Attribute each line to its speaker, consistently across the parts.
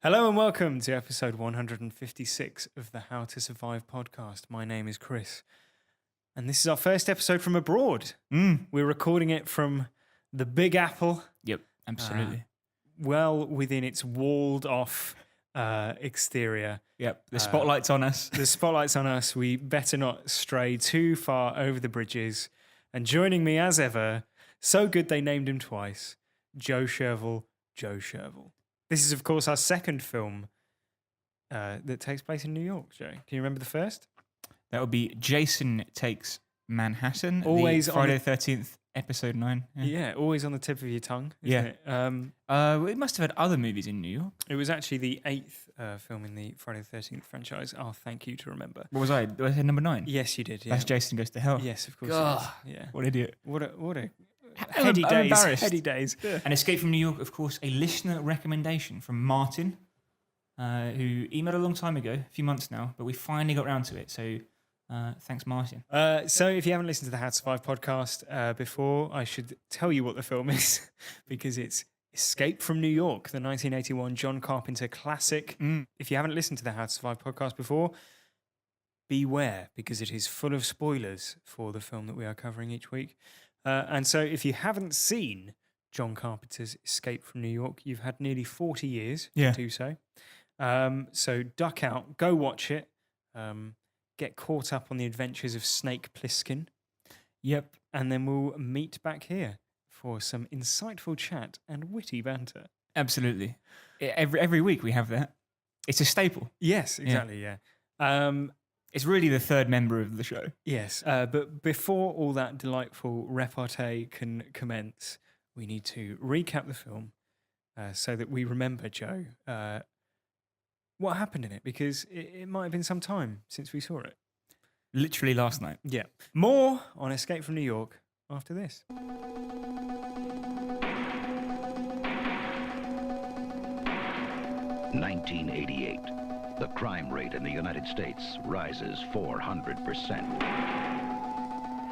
Speaker 1: Hello and welcome to episode 156 of the How to Survive podcast. My name is Chris, and this is our first episode from abroad. We're recording it from the Big Apple.
Speaker 2: Yep, absolutely.
Speaker 1: Well within its walled off exterior.
Speaker 2: Yep, the spotlight's on us.
Speaker 1: The spotlight's on us. We better not stray too far over the bridges. And joining me as ever, so good they named him twice, Joe Sherville. This is, of course, our second film that takes place in New York, Joe. Can you remember the first?
Speaker 2: That would be Jason Takes Manhattan.
Speaker 1: Always
Speaker 2: the Friday the 13th, episode 9.
Speaker 1: Yeah, always on the tip of your tongue, isn't it?
Speaker 2: It must have had other movies in New York.
Speaker 1: It was actually the 8th film in the Friday the 13th franchise. Oh, thank you to remember.
Speaker 2: What was I? Was I number 9?
Speaker 1: Yes, you did. Yeah.
Speaker 2: That's Jason Goes to Hell.
Speaker 1: Yes, of course.
Speaker 2: God,
Speaker 1: yeah.
Speaker 2: what an idiot.
Speaker 1: What a
Speaker 2: I'm
Speaker 1: heady days.
Speaker 2: embarrassed.
Speaker 1: Heady days. Yeah.
Speaker 2: And Escape from New York, of course, a listener recommendation from Martin, who emailed a long time ago, a few months now, but we finally got round to it. So thanks, Martin.
Speaker 1: So if you haven't listened to the How to Survive podcast before, I should tell you what the film is because it's Escape from New York, the 1981 John Carpenter classic. If you haven't listened to the How to Survive podcast before, beware because it is full of spoilers for the film that we are covering each week. And so if you haven't seen John Carpenter's Escape from New York, you've had nearly 40 years to do so. So duck out, go watch it, get caught up on the adventures of Snake Plissken.
Speaker 2: Yep.
Speaker 1: And then we'll meet back here for some insightful chat and witty banter.
Speaker 2: Absolutely. Every week we have that. It's a staple.
Speaker 1: Yes, exactly, yeah.
Speaker 2: It's really the third member of the show.
Speaker 1: Yes, but before all that delightful repartee can commence, we need to recap the film so that we remember, Joe, what happened in it, because it might have been some time since we saw it.
Speaker 2: Literally last night.
Speaker 1: Yeah. More on Escape from New York after this.
Speaker 3: 1988. The crime rate in the United States rises 400%.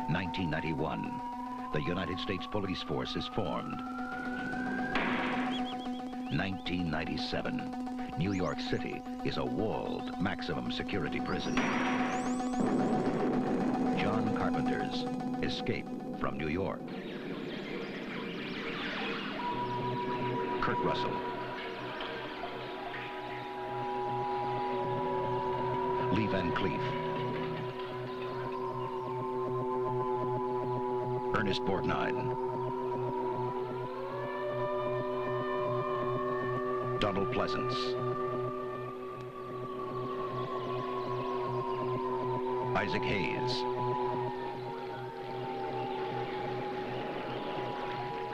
Speaker 3: 1991. The United States Police Force is formed. 1997. New York City is a walled maximum security prison. John Carpenter's Escape from New York. Kurt Russell. Lee Van Cleef. Ernest Borgnine. Donald Pleasance. Isaac Hayes.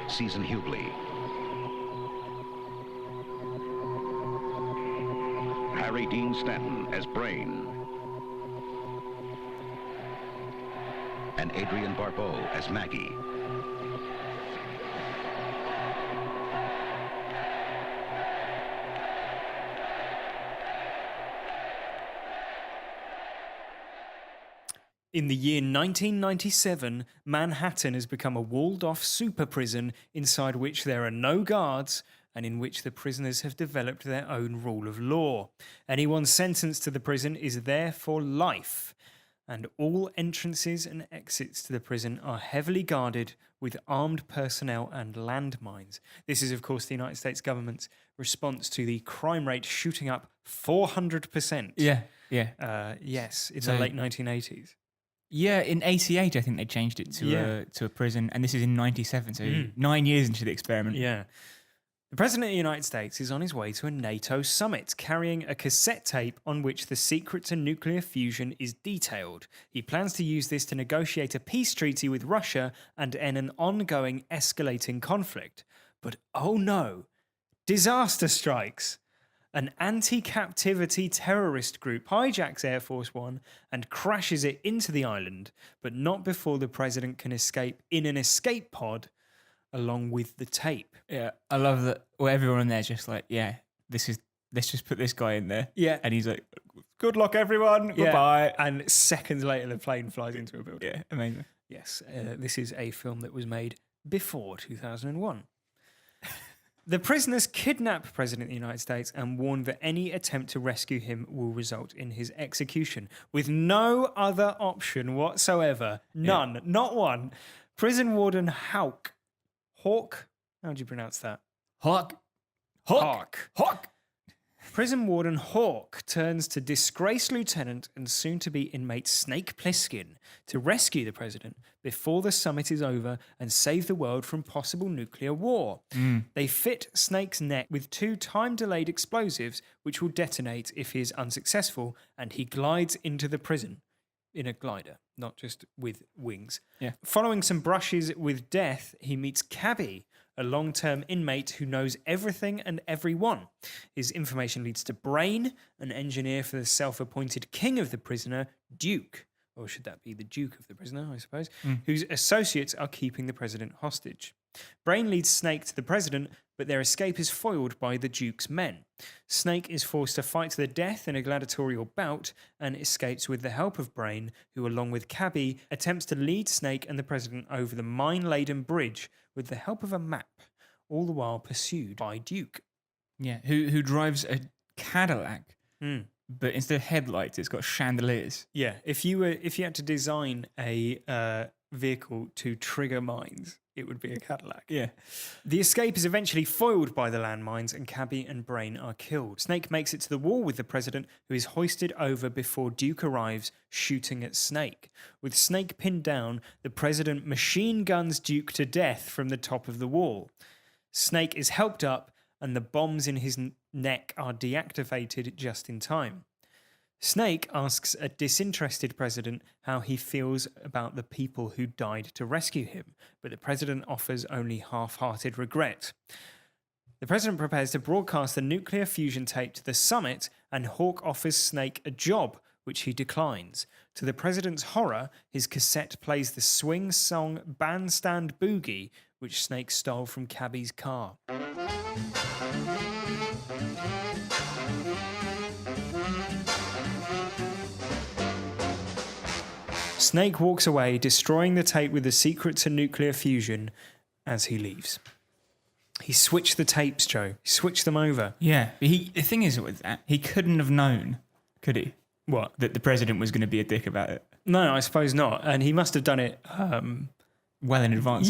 Speaker 3: Susan Hughley. Harry Dean Stanton as Brain. And Adrienne Barbeau as Maggie.
Speaker 1: In the year 1997, Manhattan has become a walled-off super prison inside which there are no guards and in which the prisoners have developed their own rule of law. Anyone sentenced to the prison is there for life, and all entrances and exits to the prison are heavily guarded with armed personnel and landmines. This is, of course, the United States government's response to the crime rate shooting up 400%.
Speaker 2: Yeah.
Speaker 1: Yes, in the late 1980s.
Speaker 2: Yeah, in 88, I think they changed it to a prison, and this is in 97, so 9 years into the experiment.
Speaker 1: Yeah. The President of the United States is on his way to a NATO summit, carrying a cassette tape on which the secret to nuclear fusion is detailed. He plans to use this to negotiate a peace treaty with Russia and end an ongoing escalating conflict. But oh no, disaster strikes. An anti-captivity terrorist group hijacks Air Force One and crashes it into the island, but not before the president can escape in an escape pod along with the tape.
Speaker 2: Yeah, I love that. Well, everyone in there is just like, let's just put this guy in there.
Speaker 1: Yeah.
Speaker 2: And he's like, good luck, everyone. Goodbye.
Speaker 1: And seconds later, the plane flies into a building.
Speaker 2: Yeah, amazing.
Speaker 1: Yes, this is a film that was made before 2001. The prisoners kidnap President of the United States and warn that any attempt to rescue him will result in his execution, with no other option whatsoever. None. Not one. Prison warden Hawk. How do you pronounce that?
Speaker 2: Hawk.
Speaker 1: Prison warden Hawk turns to disgraced lieutenant and soon-to-be inmate Snake Plissken to rescue the president before the summit is over and save the world from possible nuclear war. They fit Snake's neck with 2 time-delayed explosives, which will detonate if he is unsuccessful, and he glides into the prison in a glider, not just with wings.
Speaker 2: Yeah.
Speaker 1: Following some brushes with death, he meets Cabby, a long-term inmate who knows everything and everyone. His information leads to Brain, an engineer for the self-appointed king of the prisoner, Duke. Or should that be the Duke of the prisoner, I suppose, whose associates are keeping the president hostage. Brain leads Snake to the president, but their escape is foiled by the Duke's men. Snake is forced to fight to the death in a gladiatorial bout and escapes with the help of Brain, who, along with Cabby, attempts to lead Snake and the president over the mine-laden bridge with the help of a map, all the while pursued by Duke.
Speaker 2: Yeah, who drives a Cadillac, but instead of headlights, it's got chandeliers.
Speaker 1: Yeah, if you had to design a vehicle to trigger mines, it would be a Cadillac.
Speaker 2: Yeah.
Speaker 1: The escape is eventually foiled by the landmines and Cabby and Brain are killed. Snake makes it to the wall with the president, who is hoisted over before Duke arrives, shooting at Snake. With Snake pinned down, the president machine guns Duke to death from the top of the wall. Snake is helped up and the bombs in his neck are deactivated just in time. Snake asks a disinterested president how he feels about the people who died to rescue him, but the president offers only half-hearted regret. The president prepares to broadcast the nuclear fusion tape to the summit, and Hawk offers Snake a job, which he declines. To the president's horror, his cassette plays the swing song Bandstand Boogie, which Snake stole from Cabby's car. Snake walks away, destroying the tape with the secret to nuclear fusion as he leaves. He switched the tapes, Joe. He switched them over.
Speaker 2: Yeah, but the thing is with that, he couldn't have known, could he?
Speaker 1: What?
Speaker 2: That the president was going to be a dick about it.
Speaker 1: No, I suppose not. And he must have done it...
Speaker 2: well in advance.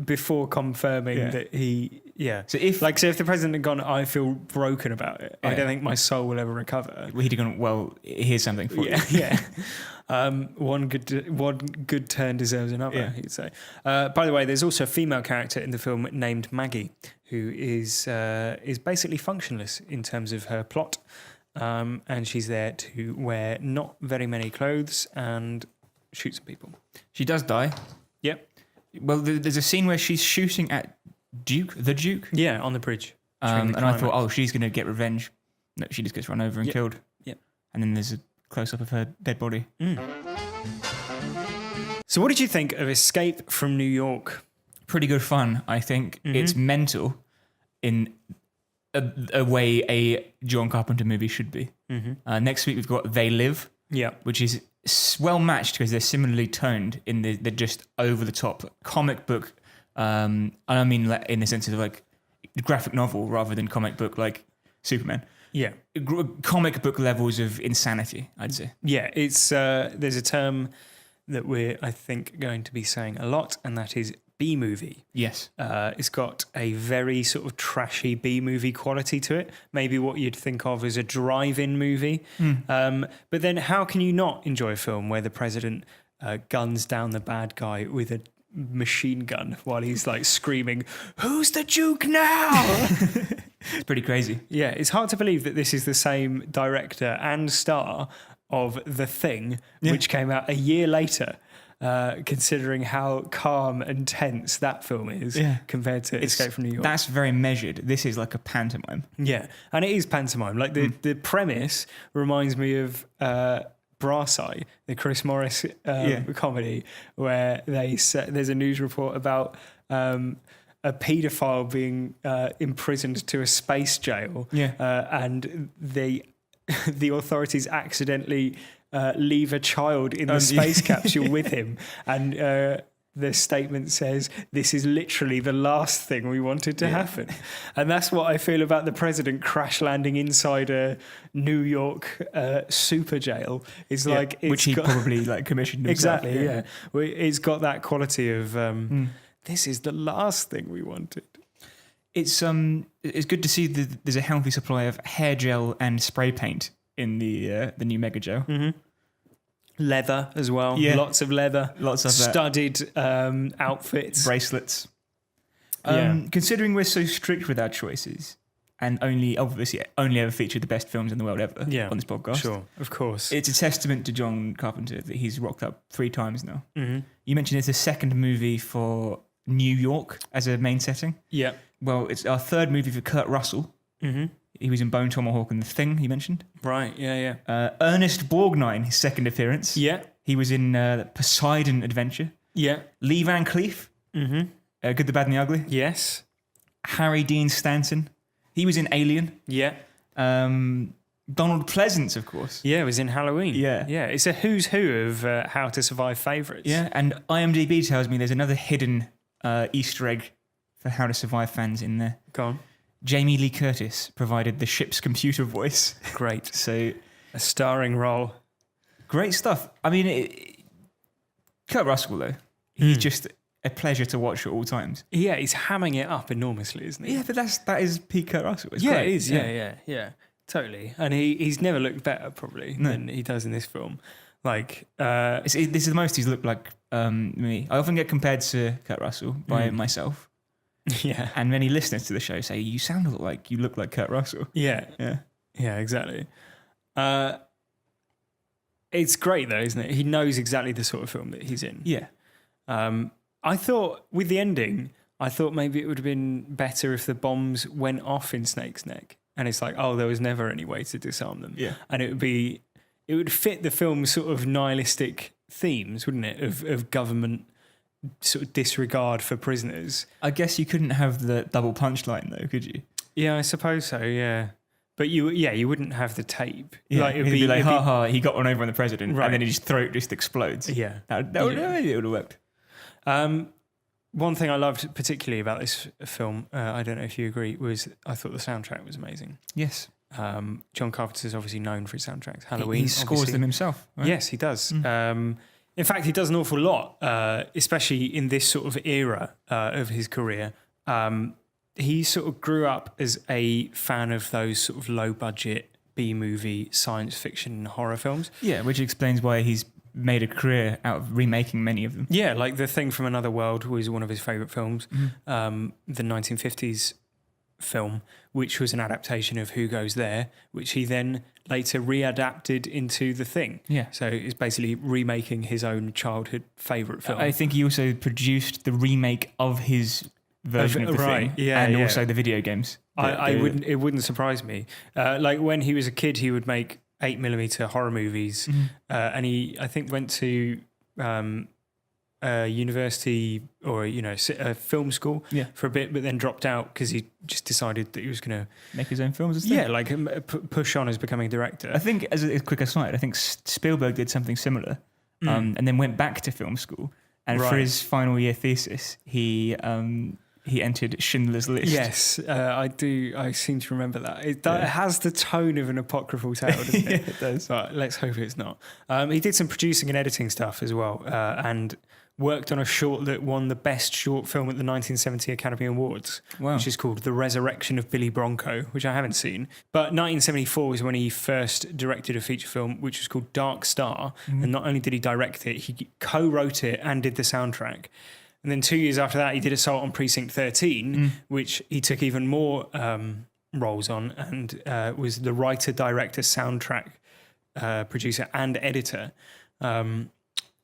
Speaker 1: Before confirming that he... Yeah.
Speaker 2: So if
Speaker 1: the president had gone, I feel broken about it. I don't think my soul will ever recover.
Speaker 2: he'd have gone, well, here's something for you.
Speaker 1: Yeah. One good turn deserves another, he'd say. By the way, there's also a female character in the film named Maggie, who is basically functionless in terms of her plot. And she's there to wear not very many clothes and shoot some people.
Speaker 2: She does die.
Speaker 1: Yep.
Speaker 2: Well, there's a scene where she's shooting at the Duke.
Speaker 1: Yeah, on the bridge.
Speaker 2: And I thought, oh, she's going to get revenge. No, she just gets run over and killed.
Speaker 1: Yep.
Speaker 2: And then there's a close-up of her dead body.
Speaker 1: So what did you think of Escape from New York?
Speaker 2: Pretty good fun, I think. It's mental in a way a John Carpenter movie should be. Next week we've got They Live, which is well matched because they're similarly toned in they're just over the top comic book, and I mean like, in the sense of like graphic novel rather than comic book like Superman.
Speaker 1: Yeah,
Speaker 2: comic book levels of insanity, I'd say.
Speaker 1: Yeah, it's there's a term that we're I think going to be saying a lot, and that is B-movie.
Speaker 2: Yes.
Speaker 1: It's got a very sort of trashy B-movie quality to it. Maybe what you'd think of as a drive-in movie. But then how can you not enjoy a film where the president guns down the bad guy with a machine gun while he's like screaming, "Who's the Duke now?"
Speaker 2: It's pretty crazy.
Speaker 1: Yeah, it's hard to believe that this is the same director and star of The Thing, which came out a year later. Considering how calm and tense that film is compared to Escape from New York.
Speaker 2: That's very measured. This is like a pantomime.
Speaker 1: Yeah, and it is pantomime. Like the premise reminds me of Brasseye, the Chris Morris comedy, where there's a news report about a paedophile being imprisoned to a space jail, and the authorities accidentally leave a child in the space capsule with him, and the statement says, "This is literally the last thing we wanted to happen." And that's what I feel about the president crash landing inside a New York super jail. It's like...
Speaker 2: which he probably commissioned himself.
Speaker 1: Exactly, yeah. It's got that quality of, this is the last thing we wanted.
Speaker 2: It's good to see that there's a healthy supply of hair gel and spray paint in the new mega jail.
Speaker 1: Mm-hmm. Leather as well.
Speaker 2: Yeah.
Speaker 1: Lots of leather.
Speaker 2: Lots of
Speaker 1: studded outfits.
Speaker 2: Bracelets. Considering we're so strict with our choices and only ever feature the best films in the world ever on this podcast.
Speaker 1: Sure, of course.
Speaker 2: It's a testament to John Carpenter that he's rocked up 3 times now.
Speaker 1: Mm-hmm.
Speaker 2: You mentioned it's the second movie for New York as a main setting.
Speaker 1: Yeah.
Speaker 2: Well, it's our third movie for Kurt Russell.
Speaker 1: Mm-hmm.
Speaker 2: He was in Bone Tomahawk and The Thing, you mentioned.
Speaker 1: Right, yeah.
Speaker 2: Ernest Borgnine, his second appearance.
Speaker 1: Yeah.
Speaker 2: He was in Poseidon Adventure.
Speaker 1: Yeah.
Speaker 2: Lee Van Cleef.
Speaker 1: Mm-hmm.
Speaker 2: Good, the Bad and the Ugly.
Speaker 1: Yes.
Speaker 2: Harry Dean Stanton. He was in Alien.
Speaker 1: Yeah.
Speaker 2: Donald Pleasance, of course.
Speaker 1: Yeah, it was in Halloween.
Speaker 2: Yeah.
Speaker 1: Yeah, it's a who's who of How to Survive favourites.
Speaker 2: Yeah, and IMDb tells me there's another hidden Easter egg for How to Survive fans in there.
Speaker 1: Go on.
Speaker 2: Jamie Lee Curtis provided the ship's computer voice.
Speaker 1: Great.
Speaker 2: So,
Speaker 1: a starring role.
Speaker 2: Great stuff. I mean, Kurt Russell, though, he's just a pleasure to watch at all times.
Speaker 1: Yeah, he's hamming it up enormously, isn't he?
Speaker 2: Yeah, but that is Pete Kurt Russell. It's
Speaker 1: great.
Speaker 2: It
Speaker 1: is. Yeah. Totally. And he's never looked better, probably, than he does in this film. This
Speaker 2: is the most he's looked like me. I often get compared to Kurt Russell by myself.
Speaker 1: Yeah.
Speaker 2: And many listeners to the show say, you look like Kurt Russell.
Speaker 1: Yeah.
Speaker 2: Yeah.
Speaker 1: Yeah, exactly. It's great though, isn't it? He knows exactly the sort of film that he's in.
Speaker 2: Yeah.
Speaker 1: I thought with the ending, maybe it would have been better if the bombs went off in Snake's neck. And it's like, there was never any way to disarm them.
Speaker 2: Yeah.
Speaker 1: And it would fit the film's sort of nihilistic themes, wouldn't it? Of government sort of disregard for prisoners.
Speaker 2: I guess you couldn't have the double punchline though, could you?
Speaker 1: Yeah, I suppose so. Yeah, but you wouldn't have the tape.
Speaker 2: Yeah, it'd be like, he got one over on the president, right. And then his throat just explodes.
Speaker 1: Yeah,
Speaker 2: it would have worked.
Speaker 1: One thing I loved particularly about this film, I don't know if you agree, was I thought the soundtrack was amazing.
Speaker 2: Yes.
Speaker 1: John Carpenter's obviously known for his soundtracks. Halloween,
Speaker 2: he scores them himself. Right?
Speaker 1: Yes, he does. In fact, he does an awful lot, especially in this sort of era of his career. He sort of grew up as a fan of those sort of low-budget B-movie science fiction horror films.
Speaker 2: Yeah, which explains why he's made a career out of remaking many of them.
Speaker 1: Yeah, like The Thing from Another World was one of his favourite films. The 1950s film, which was an adaptation of Who Goes There, which he then later readapted into The Thing.
Speaker 2: Yeah.
Speaker 1: So it's basically remaking his own childhood favourite film.
Speaker 2: I think he also produced the remake of his version of The Thing, and also the video games.
Speaker 1: It wouldn't surprise me. Like when he was a kid, he would make 8mm horror movies, and he, I think, went to university or a film school for a bit, but then dropped out because he just decided that he was going to
Speaker 2: make his own films.
Speaker 1: Push on as becoming a director.
Speaker 2: I think, as a quick aside, I think Spielberg did something similar, and then went back to film school, and for his final year thesis, he entered Schindler's List.
Speaker 1: Yes, I do. I seem to remember that. It has the tone of an apocryphal tale, doesn't it?
Speaker 2: It does.
Speaker 1: But let's hope it's not. He did some producing and editing stuff as well, and worked on a short that won the best short film at the 1970 Academy Awards, which is called The Resurrection of Billy Bronco, which I haven't seen. But 1974 was when he first directed a feature film, which was called Dark Star. And not only did he direct it, he co-wrote it and did the soundtrack. And then 2 years after that, he did Assault on Precinct 13, which he took even more roles on, and was the writer, director, soundtrack producer and editor. And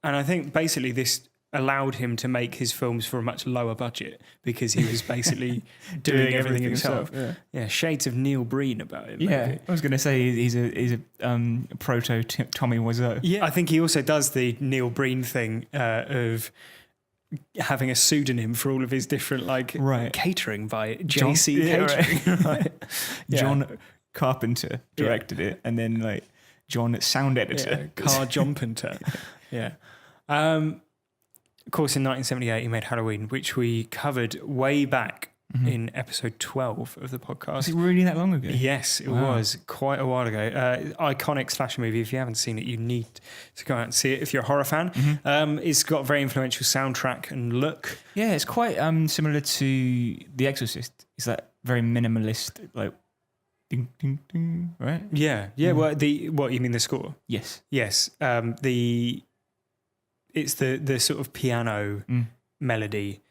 Speaker 1: I think basically this allowed him to make his films for a much lower budget because he was basically doing everything himself. Yeah, shades of Neil Breen about him.
Speaker 2: Yeah,
Speaker 1: maybe.
Speaker 2: I was going to say he's a proto Tommy Wiseau.
Speaker 1: Yeah, I think he also does the Neil Breen thing of having a pseudonym for all of his different catering by JC Catering. Right.
Speaker 2: John Carpenter directed it, and then John sound editor,
Speaker 1: Car John Pinter. of course, in 1978, he made Halloween, which we covered way back in episode 12 of the podcast.
Speaker 2: Was it really that long ago?
Speaker 1: Yes, it was quite a while ago. Iconic slasher movie. If you haven't seen it, you need to go out and see it if you're a horror fan. It's got a very influential soundtrack and look.
Speaker 2: Yeah, it's quite similar to The Exorcist. It's that very minimalist, like ding ding ding, right?
Speaker 1: Yeah. Well, what you mean the score?
Speaker 2: Yes.
Speaker 1: Yes. It's the sort of piano melody.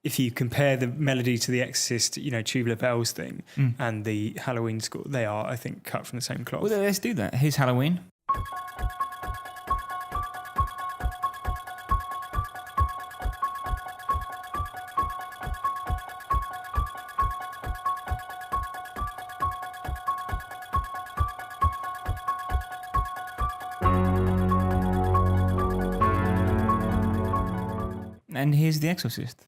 Speaker 1: If you compare the melody to the Exorcist, Tubular Bells thing and the Halloween score, they are, I think, cut from the same cloth.
Speaker 2: Well, let's do that. Here's Halloween. And here's The Exorcist.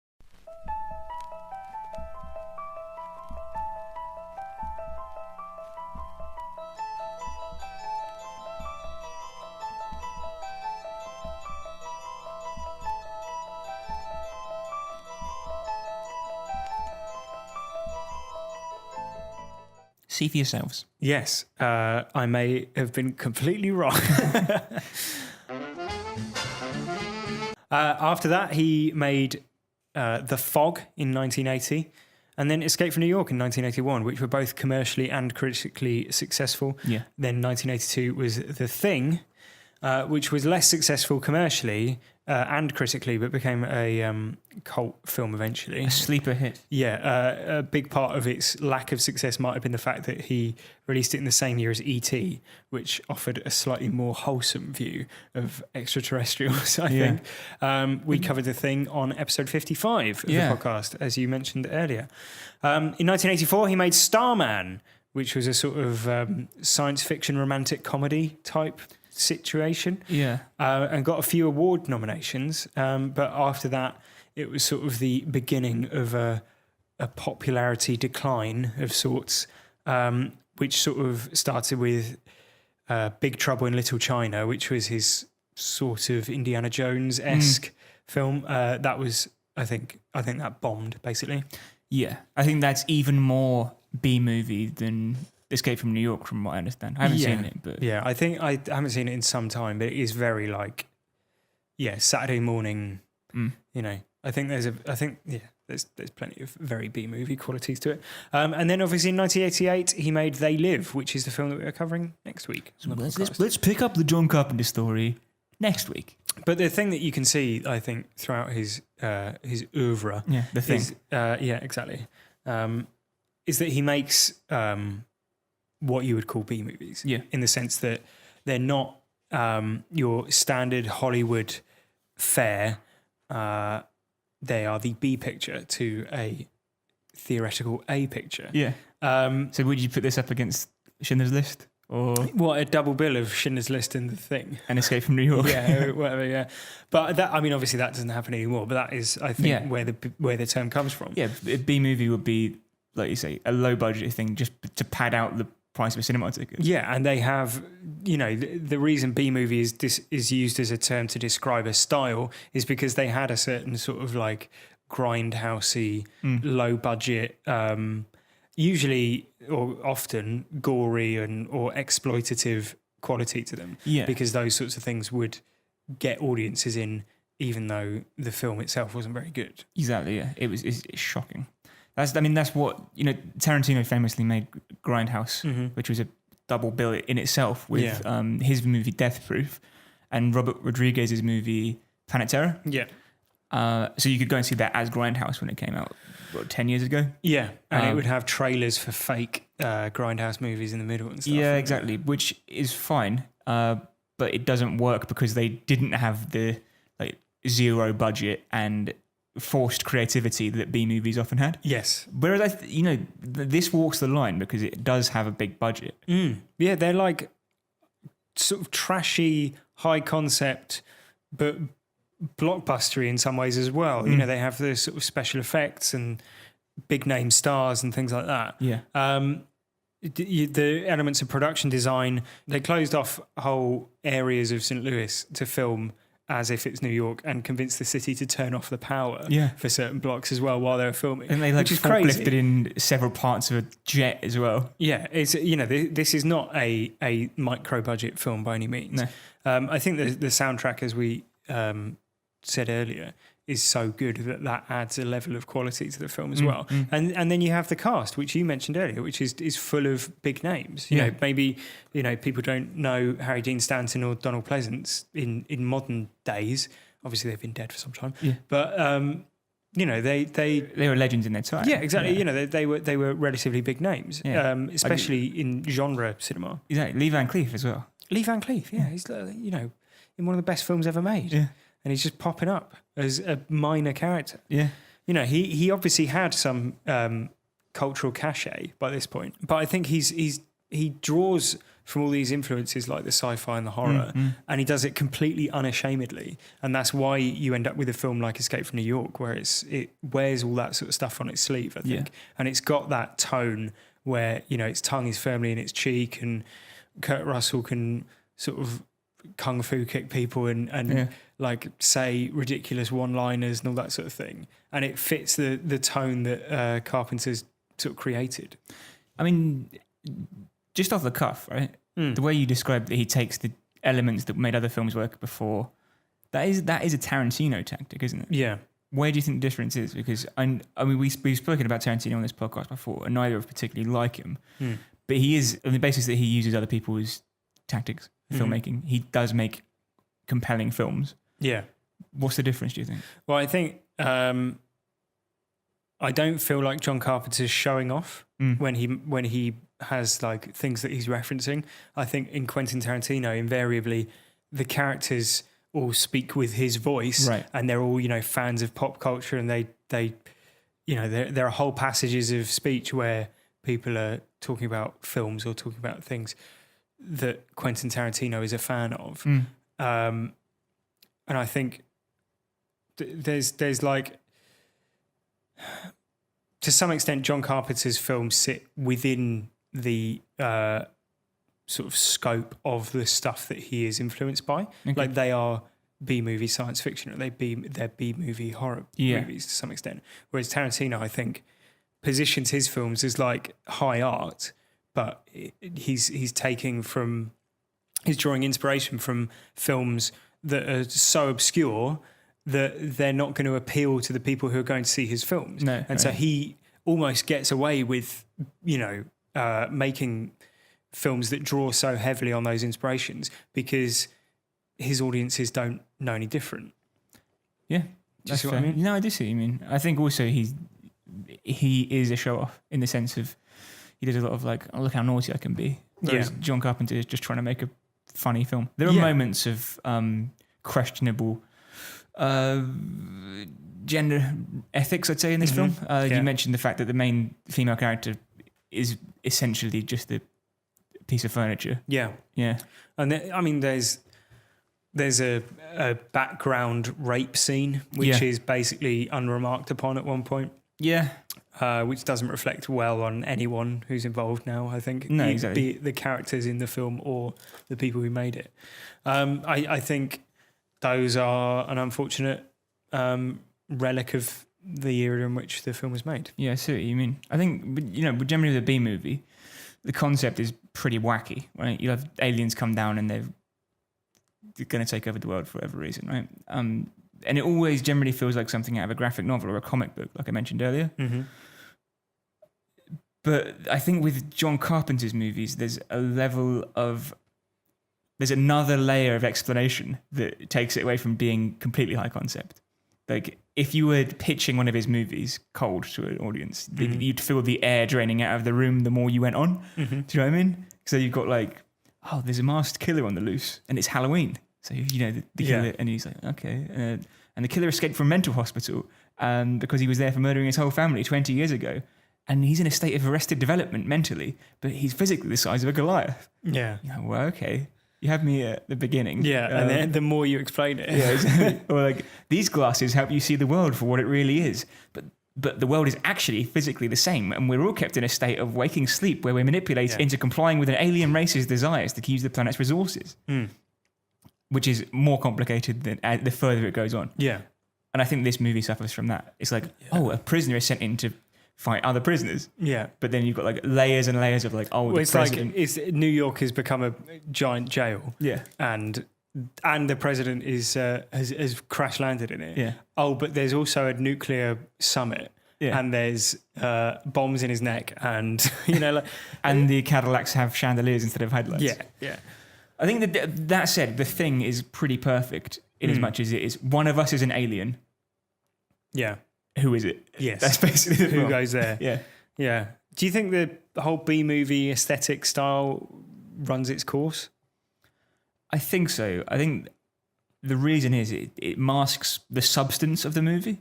Speaker 2: See for yourselves.
Speaker 1: Yes, I may have been completely wrong. After that, he made The Fog in 1980 and then Escape from New York in 1981, which were both commercially and critically successful.
Speaker 2: Yeah.
Speaker 1: Then 1982 was The Thing, which was less successful commercially and critically, but became a cult film eventually.
Speaker 2: A sleeper hit.
Speaker 1: Yeah, a big part of its lack of success might have been the fact that he released it in the same year as E.T., which offered a slightly more wholesome view of extraterrestrials, I think. We covered The Thing on episode 55 of the podcast, as you mentioned earlier. In 1984, he made Starman, which was a sort of science fiction romantic comedy type situation, and got a few award nominations, but after that it was sort of the beginning of a popularity decline of sorts, which sort of started with Big Trouble in Little China, which was his sort of Indiana Jones-esque film. That was, I think that bombed basically.
Speaker 2: Yeah, I think that's even more B-movie than Escape from New York, from what I understand. I haven't seen it, but
Speaker 1: I think I haven't seen it in some time, but it is very like, Saturday morning. I think there's plenty of very B-movie qualities to it. And then obviously in 1988 he made They Live, which is the film that we are covering next week.
Speaker 2: So let's pick up the John Carpenter story next week.
Speaker 1: But the thing that you can see, I think, throughout his oeuvre,
Speaker 2: The Thing,
Speaker 1: exactly, is that he makes what you would call B movies. Yeah. In the sense that they're not your standard Hollywood fare. They are the B picture to a theoretical A picture. Yeah.
Speaker 2: So would you put this up against Schindler's List? Or
Speaker 1: what, a double bill of Schindler's List and The Thing?
Speaker 2: And Escape from New York.
Speaker 1: Whatever, But that, obviously that doesn't happen anymore, but that is, I think, where the term comes from.
Speaker 2: Yeah, a B movie would be, like you say, a low budget thing just to pad out the price of a cinema ticket. Yeah,
Speaker 1: and they have, the reason B movie is used as a term to describe a style is because they had a certain sort of like grindhousey, low budget, usually or often gory or exploitative quality to them. Yeah. Because those sorts of things would get audiences in, even though the film itself wasn't very good.
Speaker 2: Exactly, yeah. It's shocking. That's what, Tarantino famously made Grindhouse, which was a double bill in itself with his movie Death Proof and Robert Rodriguez's movie Planet Terror. Yeah. So you could go and see that as Grindhouse when it came out, 10 years ago?
Speaker 1: Yeah, and it would have trailers for fake Grindhouse movies in the middle and stuff.
Speaker 2: Yeah, exactly, which is fine, but it doesn't work because they didn't have the zero budget and forced creativity that B movies often had. Yes. Whereas this walks the line because it does have a big budget.
Speaker 1: Yeah, they're like sort of trashy, high concept, but blockbustery in some ways as well. They have the sort of special effects and big name stars and things like that. Yeah. The elements of production design, they closed off whole areas of St. Louis to film as if it's New York and convince the city to turn off the power for certain blocks as well while they were filming.
Speaker 2: And they
Speaker 1: which is
Speaker 2: forklifted
Speaker 1: crazy.
Speaker 2: in several parts of a jet as well.
Speaker 1: Yeah, it's this is not a micro budget film by any means.
Speaker 2: No.
Speaker 1: I think the soundtrack, as we said earlier, is so good that adds a level of quality to the film as well. And then you have the cast, which you mentioned earlier, which is full of big names. You know, maybe people don't know Harry Dean Stanton or Donald Pleasance in modern days. Obviously, they've been dead for some time. Yeah. But they
Speaker 2: were legends in their time.
Speaker 1: Yeah, exactly. Yeah. They were relatively big names, especially in genre cinema.
Speaker 2: Exactly. Lee Van Cleef as well.
Speaker 1: Lee Van Cleef, yeah, he's in one of the best films ever made. Yeah. And he's just popping up as a minor character. Yeah. He obviously had some cultural cachet by this point, but I think he draws from all these influences like the sci-fi and the horror, and he does it completely unashamedly. And that's why you end up with a film like Escape from New York, where it wears all that sort of stuff on its sleeve, I think. And it's got that tone where, its tongue is firmly in its cheek, and Kurt Russell can sort of kung fu kick people and like say ridiculous one-liners and all that sort of thing, and it fits the tone that Carpenter's sort of created.
Speaker 2: I mean, just off the cuff, right? The way you described that he takes the elements that made other films work before, that is a Tarantino tactic, isn't it? Yeah. Where do you think the difference is? Because we've spoken about Tarantino on this podcast before, and neither of us particularly like him, but he is on the basis that he uses other people's tactics. Filmmaking, he does make compelling films. Yeah. What's the difference, do you think?
Speaker 1: Well, I think I don't feel like John Carpenter's showing off when he has like things that he's referencing. I think in Quentin Tarantino, invariably the characters all speak with his voice, right, and they're all fans of pop culture, and they there are whole passages of speech where people are talking about films or talking about things that Quentin Tarantino is a fan of. And I think there's like, to some extent, John Carpenter's films sit within the sort of scope of the stuff that he is influenced by. Okay. Like they are B-movie science fiction, or they're B-movie horror movies to some extent. Whereas Tarantino, I think, positions his films as like high art, but he's drawing inspiration from films that are so obscure that they're not going to appeal to the people who are going to see his films. No, and so he almost gets away with, making films that draw so heavily on those inspirations because his audiences don't know any different.
Speaker 2: Yeah, that's what I mean. No, I do see what you mean. I think also he is a show-off in the sense of he did a lot of like, oh, look how naughty I can be. Whereas John Carpenter is just trying to make a funny film. There are moments of questionable gender ethics, I'd say, in this film. You mentioned the fact that the main female character is essentially just a piece of furniture. Yeah. Yeah. And there's a background rape scene, which is basically unremarked upon at one point. Yeah. Which doesn't reflect well on anyone who's involved now, I think. No, exactly. Be it the characters in the film or the people who made it. I think those are an unfortunate relic of the era in which the film was made. Yeah, I see what you mean. I think, generally with a B-movie, the concept is pretty wacky, right? You have aliens come down and they're going to take over the world for whatever reason, right? And it always generally feels like something out of a graphic novel or a comic book, like I mentioned earlier. Mm-hmm. But I think with John Carpenter's movies, there's another layer of explanation that takes it away from being completely high concept. Like if you were pitching one of his movies cold to an audience, you'd feel the air draining out of the room the more you went on. Mm-hmm. Do you know what I mean? So you've got like, oh, there's a masked killer on the loose and it's Halloween. So, the killer, and he's like, okay. And the killer escaped from a mental hospital because he was there for murdering his whole family 20 years ago. And he's in a state of arrested development mentally, but he's physically the size of a Goliath. Yeah. Well, okay. You have me at the beginning.
Speaker 1: Yeah, and then the more you explain it.
Speaker 2: Yeah, exactly. Or like, these glasses help you see the world for what it really is. But the world is actually physically the same, and we're all kept in a state of waking sleep where we're manipulated into complying with an alien race's desires to use the planet's resources. Mm. which is more complicated than the further it goes on.
Speaker 1: Yeah.
Speaker 2: And I think this movie suffers from that. It's like, a prisoner is sent in to fight other prisoners.
Speaker 1: Yeah.
Speaker 2: But then you've got like layers and layers of like,
Speaker 1: it's president. Like New York has become a giant jail.
Speaker 2: Yeah.
Speaker 1: And the president has crash landed in it.
Speaker 2: Yeah.
Speaker 1: Oh, but there's also a nuclear summit. Yeah. And there's bombs in his neck, and
Speaker 2: and the Cadillacs have chandeliers instead of headlights.
Speaker 1: Yeah, yeah.
Speaker 2: I think that said, the thing is pretty perfect in as much as it is. One of us is an alien.
Speaker 1: Yeah.
Speaker 2: Who is it?
Speaker 1: Yes.
Speaker 2: That's basically the
Speaker 1: who goes there.
Speaker 2: Yeah,
Speaker 1: yeah. Do you think the whole B movie aesthetic style runs its course?
Speaker 2: I think so. I think the reason is it masks the substance of the movie.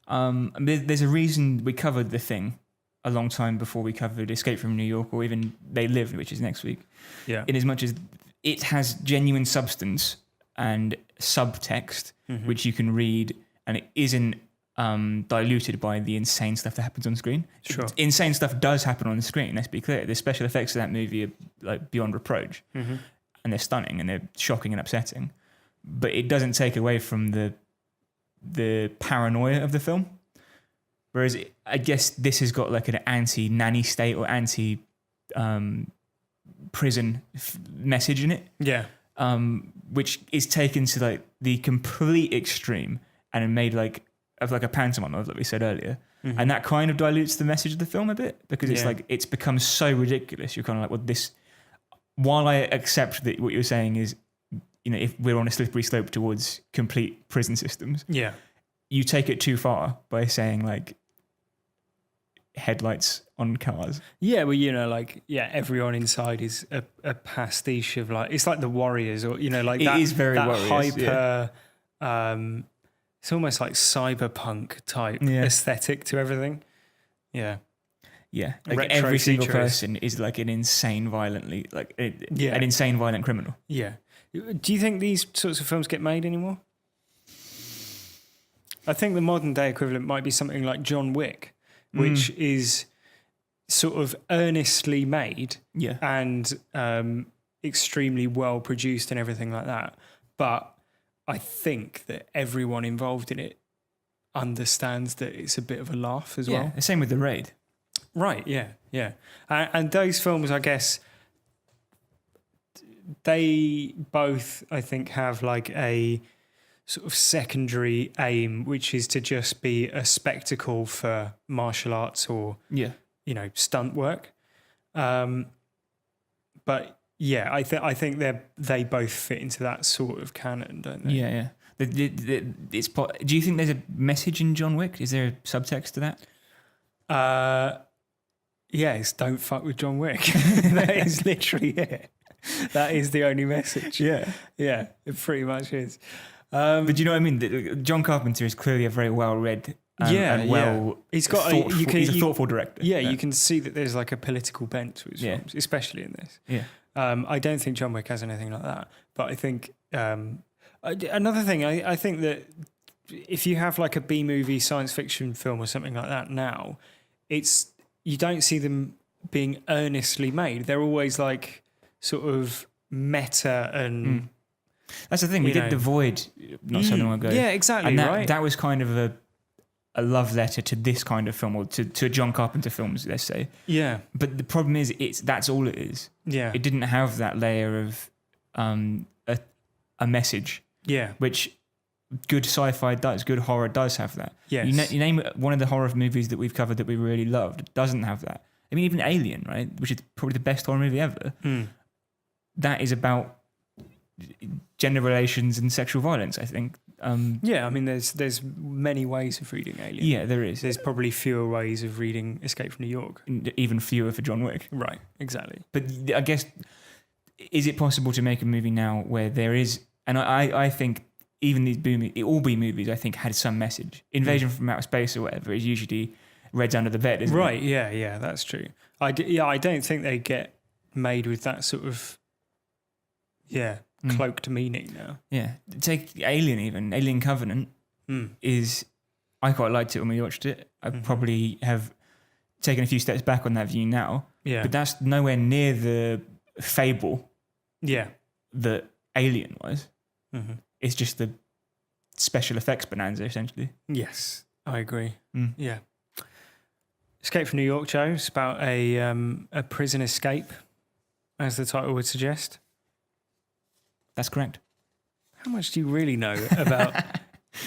Speaker 2: There's a reason we covered The Thing a long time before we covered Escape from New York or even They Live, which is next week.
Speaker 1: Yeah.
Speaker 2: In as much as it has genuine substance and subtext, which you can read, and it isn't diluted by the insane stuff that happens on screen.
Speaker 1: Sure.
Speaker 2: Insane stuff does happen on the screen, let's be clear. The special effects of that movie are like beyond reproach. And they're stunning and they're shocking and upsetting. But it doesn't take away from the paranoia of the film. Whereas I guess this has got like an anti-nanny state or anti-prison message in it.
Speaker 1: Yeah.
Speaker 2: Which is taken to like the complete extreme and made like a pantomime of, like we said earlier. And that kind of dilutes the message of the film a bit because it's like it's become so ridiculous. You're kind of like, well, this... While I accept that what you're saying is, if we're on a slippery slope towards complete prison systems, you take it too far by saying like headlights on cars.
Speaker 1: Yeah, well, everyone inside is a pastiche of like, it's like the Warriors or, like
Speaker 2: it
Speaker 1: that. It
Speaker 2: is very
Speaker 1: that
Speaker 2: Warriors.
Speaker 1: Hyper, it's almost like cyberpunk type aesthetic to everything. Yeah.
Speaker 2: Yeah, like every single person is like an insane violent criminal.
Speaker 1: Yeah. Do you think these sorts of films get made anymore? I think the modern day equivalent might be something like John Wick, which is sort of earnestly made and extremely well produced and everything like that. But I think that everyone involved in it understands that it's a bit of a laugh as well.
Speaker 2: The same with The Raid.
Speaker 1: Right, yeah. And those films, I guess, they both, I think, have like a sort of secondary aim, which is to just be a spectacle for martial arts or, stunt work. But yeah, I think they both fit into that sort of canon, don't they?
Speaker 2: Yeah. Do you think there's a message in John Wick? Is there a subtext to that?
Speaker 1: Yes, don't fuck with John Wick. That is literally it. That is the only message.
Speaker 2: Yeah,
Speaker 1: it pretty much is.
Speaker 2: But do you know what I mean? John Carpenter is clearly a very well-read and
Speaker 1: he's got
Speaker 2: he's a thoughtful director.
Speaker 1: Yeah, you can see that there's like a political bent to his films, especially in this.
Speaker 2: Yeah.
Speaker 1: I don't think John Wick has anything like that. But I think another thing, I think that if you have like a B-movie science fiction film or something like that now, you don't see them being earnestly made. They're always like sort of meta and...
Speaker 2: That's the thing. We did The Void not so long ago.
Speaker 1: Yeah, exactly.
Speaker 2: And that was kind of a love letter to this kind of film, or to John Carpenter films, let's say.
Speaker 1: Yeah.
Speaker 2: But the problem is, that's all it is.
Speaker 1: Yeah.
Speaker 2: It didn't have that layer of a message.
Speaker 1: Yeah.
Speaker 2: Which good sci-fi does, good horror does have that.
Speaker 1: Yes.
Speaker 2: You name one of the horror movies that we've covered that we really loved, it doesn't have that. I mean, even Alien, right, which is probably the best horror movie ever, that is about gender relations and sexual violence, I think.
Speaker 1: I mean, there's many ways of reading Alien.
Speaker 2: Yeah, there is.
Speaker 1: There's probably fewer ways of reading Escape from New York.
Speaker 2: Even fewer for John Wick.
Speaker 1: Right, exactly.
Speaker 2: But I guess, is it possible to make a movie now where there is, and I think even these all B movies, I think, had some message. Invasion from Outer Space or whatever is usually read under the bed, isn't it?
Speaker 1: Right, yeah, that's true. I don't think they get made with that sort of, cloaked meaning now.
Speaker 2: Yeah. Take Alien even. Alien Covenant is... I quite liked it when we watched it. I probably have taken a few steps back on that view now.
Speaker 1: Yeah.
Speaker 2: But that's nowhere near the fable
Speaker 1: that
Speaker 2: Alien was. It's just the special effects bonanza, essentially.
Speaker 1: Yes, I agree. Yeah. Escape from New York, Joe. It's about a prison escape, as the title would suggest.
Speaker 2: That's correct.
Speaker 1: How much do you really know about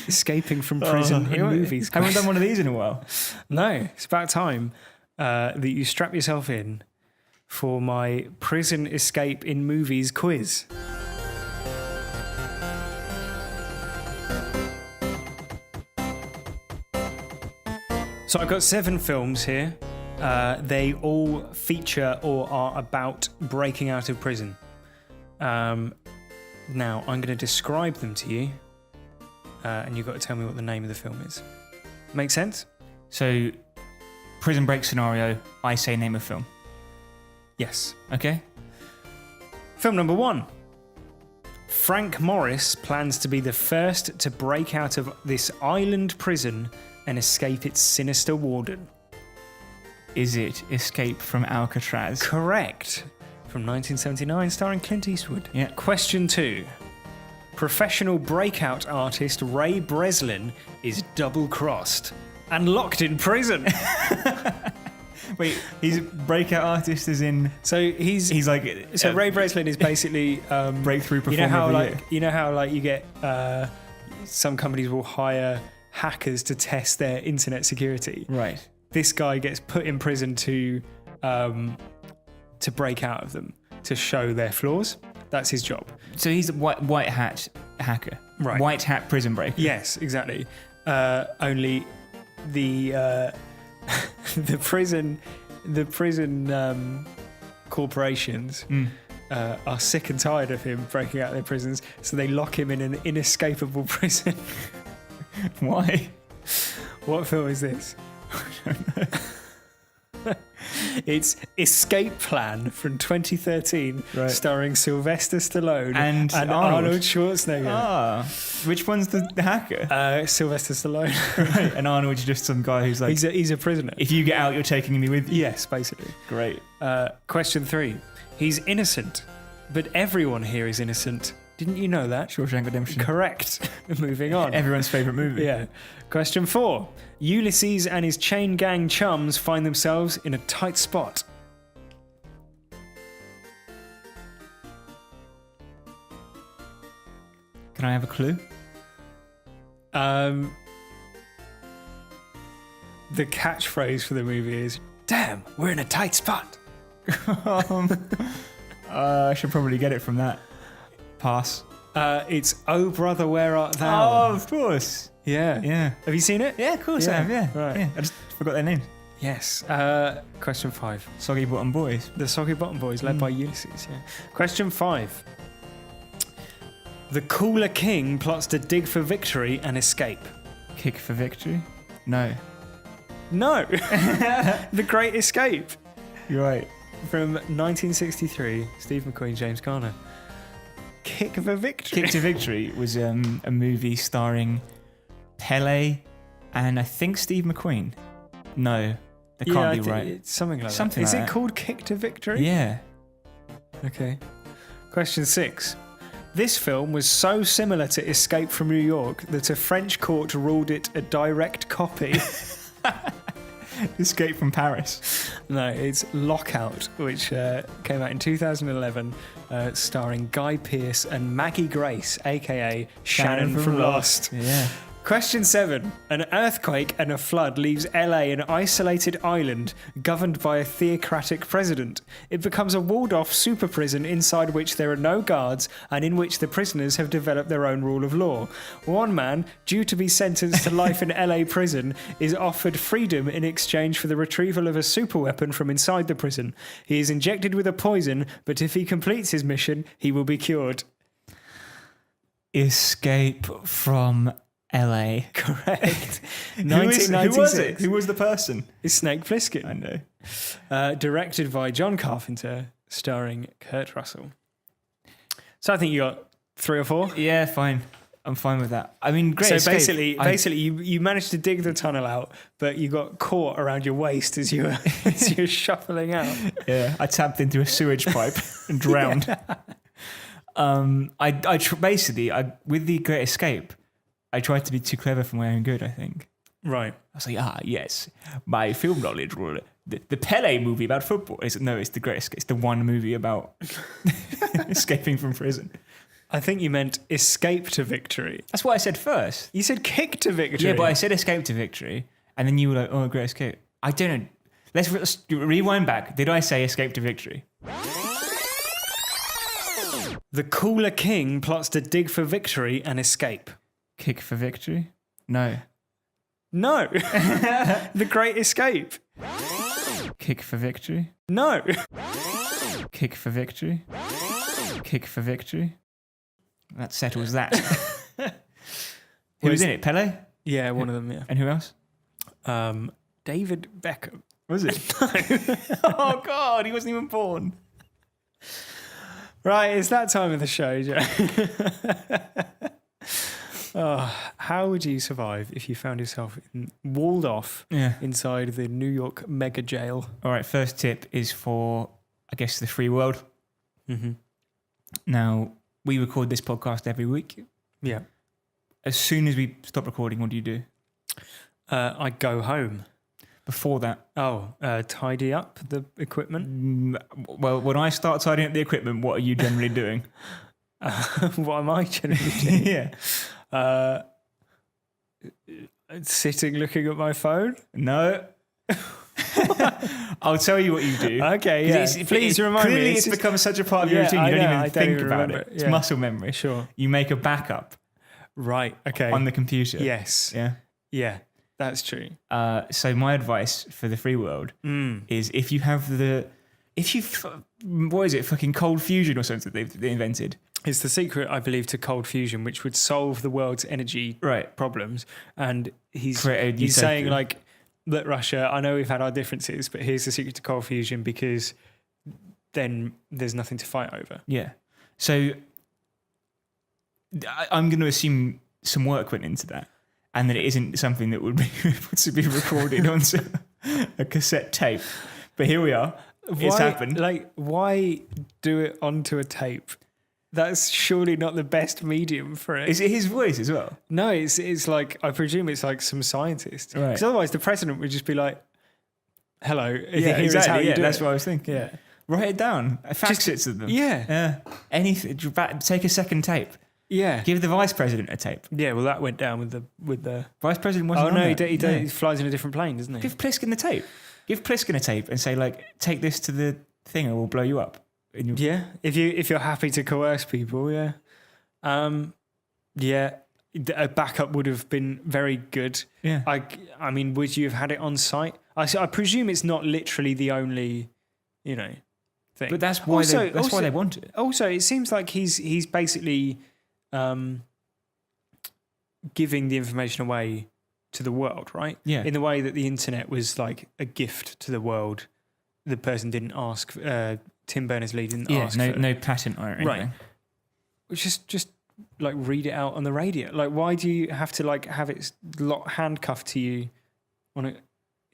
Speaker 1: escaping from prison in movies?
Speaker 2: Haven't done one of these in a while.
Speaker 1: No, it's about time that you strap yourself in for my prison escape in movies quiz. So I've got 7 films here. They all feature or are about breaking out of prison. Now, I'm going to describe them to you, and you've got to tell me what the name of the film is. Make sense?
Speaker 2: So, prison break scenario, I say name of film.
Speaker 1: Yes.
Speaker 2: Okay.
Speaker 1: Film number 1. Frank Morris plans to be the first to break out of this island prison and escape its sinister warden.
Speaker 2: Is it Escape from Alcatraz?
Speaker 1: Correct. From 1979, starring Clint Eastwood.
Speaker 2: Yeah.
Speaker 1: Question 2. Professional breakout artist Ray Breslin is double-crossed and locked in prison.
Speaker 2: Wait, he's a breakout artist as in...
Speaker 1: So he's
Speaker 2: like...
Speaker 1: So Ray Breslin is basically...
Speaker 2: breakthrough performer
Speaker 1: you know how you get... some companies will hire hackers to test their internet security.
Speaker 2: Right.
Speaker 1: This guy gets put in prison to break out of them, to show their flaws. That's his job.
Speaker 2: So he's a white hat hacker.
Speaker 1: Right.
Speaker 2: White hat prison breaker.
Speaker 1: Yes, exactly. Only the the prison corporations are sick and tired of him breaking out of their prisons, so they lock him in an inescapable prison.
Speaker 2: Why?
Speaker 1: What film is this? I don't know. It's Escape Plan from 2013,
Speaker 2: right,
Speaker 1: starring Sylvester Stallone
Speaker 2: and
Speaker 1: Arnold Schwarzenegger.
Speaker 2: Ah, which one's the hacker?
Speaker 1: Sylvester Stallone.
Speaker 2: Right. And Arnold's just some guy who's like...
Speaker 1: He's a prisoner.
Speaker 2: If you get out, you're taking me with you?
Speaker 1: Yes, basically.
Speaker 2: Great.
Speaker 1: Question 3. He's innocent, but everyone here is innocent. Didn't you know that?
Speaker 2: Shawshank Redemption.
Speaker 1: Correct. Moving on.
Speaker 2: Everyone's favourite movie.
Speaker 1: Yeah. Question 4. Ulysses and his chain gang chums find themselves in a tight spot.
Speaker 2: Can I have a clue?
Speaker 1: The catchphrase for the movie is, "Damn, we're in a tight spot."
Speaker 2: I should probably get it from that. Pass.
Speaker 1: It's "Oh Brother, Where Art Thou?"
Speaker 2: Oh, of course.
Speaker 1: Yeah.
Speaker 2: Yeah.
Speaker 1: Have you seen it?
Speaker 2: Yeah, of course I have, yeah.
Speaker 1: Right.
Speaker 2: Yeah. I just forgot their names.
Speaker 1: Yes. Question 5.
Speaker 2: Soggy Bottom Boys.
Speaker 1: The Soggy Bottom Boys, led by Ulysses, yeah. Question 5. The Cooler King plots to dig for victory and escape.
Speaker 2: Kick for Victory? No.
Speaker 1: No! The Great Escape.
Speaker 2: You're right.
Speaker 1: From 1963, Steve McQueen, James Garner. Kick for Victory.
Speaker 2: Kick to Victory was a movie starring Pele and I think Steve McQueen. No, that can't be right.
Speaker 1: It's something like
Speaker 2: Something
Speaker 1: that. Is
Speaker 2: like
Speaker 1: it
Speaker 2: that.
Speaker 1: called Kick to Victory?
Speaker 2: Yeah.
Speaker 1: Okay. Question 6. This film was so similar to Escape from New York that a French court ruled it a direct copy.
Speaker 2: Escape from Paris.
Speaker 1: No, it's Lockout, which came out in 2011, starring Guy Pearce and Maggie Grace, a.k.a. Shannon from Lost.
Speaker 2: Yeah.
Speaker 1: Question 7. An earthquake and a flood leaves LA an isolated island governed by a theocratic president. It becomes a walled-off super prison inside which there are no guards and in which the prisoners have developed their own rule of law. One man, due to be sentenced to life in LA prison, is offered freedom in exchange for the retrieval of a superweapon from inside the prison. He is injected with a poison, but if he completes his mission, he will be cured.
Speaker 2: Escape from LA.
Speaker 1: Correct.
Speaker 2: Who
Speaker 1: 1996.
Speaker 2: was it? Who was the person?
Speaker 1: It's Snake Plissken.
Speaker 2: I know.
Speaker 1: Directed by John Carpenter, starring Kurt Russell. So I think you got 3 or 4.
Speaker 2: Yeah, fine. I'm fine with that. I mean, great.
Speaker 1: So
Speaker 2: escape.
Speaker 1: basically, you managed to dig the tunnel out, but you got caught around your waist as you were shuffling out.
Speaker 2: Yeah, I tapped into a sewage pipe and drowned. Basically, with The Great Escape, I tried to be too clever for my own good, I think.
Speaker 1: Right.
Speaker 2: I was like, yes, my film knowledge, the Pele movie about football. It's The Great Escape. It's the one movie about escaping from prison.
Speaker 1: I think you meant escape to victory.
Speaker 2: That's what I said first.
Speaker 1: You said kick to victory.
Speaker 2: Yeah, but I said escape to victory, and then you were like, Great Escape. I don't know. Let's rewind back. Did I say escape to victory?
Speaker 1: The cooler king plots to dig for victory and escape.
Speaker 2: Kick for victory? No.
Speaker 1: No. The Great Escape.
Speaker 2: Kick for victory?
Speaker 1: No.
Speaker 2: Kick for victory? Kick for victory? That settles that. Who was in it? Pele?
Speaker 1: Yeah, one of them, yeah.
Speaker 2: And who else?
Speaker 1: David Beckham.
Speaker 2: Was it? Oh, God, he wasn't even born.
Speaker 1: Right, it's that time of the show, Joe. How would you survive if you found yourself walled off inside the New York mega jail?
Speaker 2: All right, first tip is for, I guess, the free world.
Speaker 1: Mm-hmm.
Speaker 2: Now, we record this podcast every week.
Speaker 1: Yeah.
Speaker 2: As soon as we stop recording, what do you do?
Speaker 1: I go home.
Speaker 2: Before that?
Speaker 1: Tidy up the equipment.
Speaker 2: Well, when I start tidying up the equipment, what are you generally doing?
Speaker 1: What am I generally doing?
Speaker 2: Yeah.
Speaker 1: Sitting looking at my phone?
Speaker 2: No. I'll tell you what you do.
Speaker 1: Okay, yeah. Please remind me.
Speaker 2: Clearly, it's become such a part of your routine, you don't even think about it. It's muscle memory.
Speaker 1: Sure.
Speaker 2: You make a backup.
Speaker 1: Right, okay.
Speaker 2: On the computer.
Speaker 1: Yes.
Speaker 2: Yeah.
Speaker 1: Yeah, that's true.
Speaker 2: So my advice for the free world is if you have what is it, fucking cold fusion or something that they invented?
Speaker 1: It's the secret, I believe, to cold fusion, which would solve the world's energy problems. And he's saying, like, look, Russia, I know we've had our differences, but here's the secret to cold fusion, because then there's nothing to fight over.
Speaker 2: Yeah. So I'm going to assume some work went into that, and that it isn't something that would be able to be recorded onto a cassette tape. But here we are. It's happened.
Speaker 1: Like, why do it onto a tape? That's surely not the best medium for it.
Speaker 2: Is it his voice as well?
Speaker 1: No, it's like, I presume it's like some scientist. Right. Because otherwise the president would just be like, hello.
Speaker 2: Yeah, exactly. Yeah, that's what I was thinking. Yeah. Write it down. Fax it to them.
Speaker 1: Yeah.
Speaker 2: Yeah. Anything. Take a second tape.
Speaker 1: Yeah.
Speaker 2: Give the vice president a tape.
Speaker 1: Yeah, well, that went down with the
Speaker 2: vice president wasn't on
Speaker 1: there. He flies in a different plane, doesn't he?
Speaker 2: Give Pliskin the tape. Give Pliskin a tape and say, like, take this to the thing and we'll blow you up.
Speaker 1: Yeah, if you're happy to coerce people, yeah. A backup would have been very good.
Speaker 2: Yeah.
Speaker 1: I mean, would you have had it on site? I presume it's not literally the only, thing.
Speaker 2: But that's why why they want it.
Speaker 1: Also, it seems like he's basically giving the information away to the world, right?
Speaker 2: Yeah.
Speaker 1: In the way that the internet was like a gift to the world. The person didn't ask. Tim Berners-Lee didn't ask.
Speaker 2: No patent or anything.
Speaker 1: Right. Just like read it out on the radio. Like, why do you have to like have it handcuffed to you in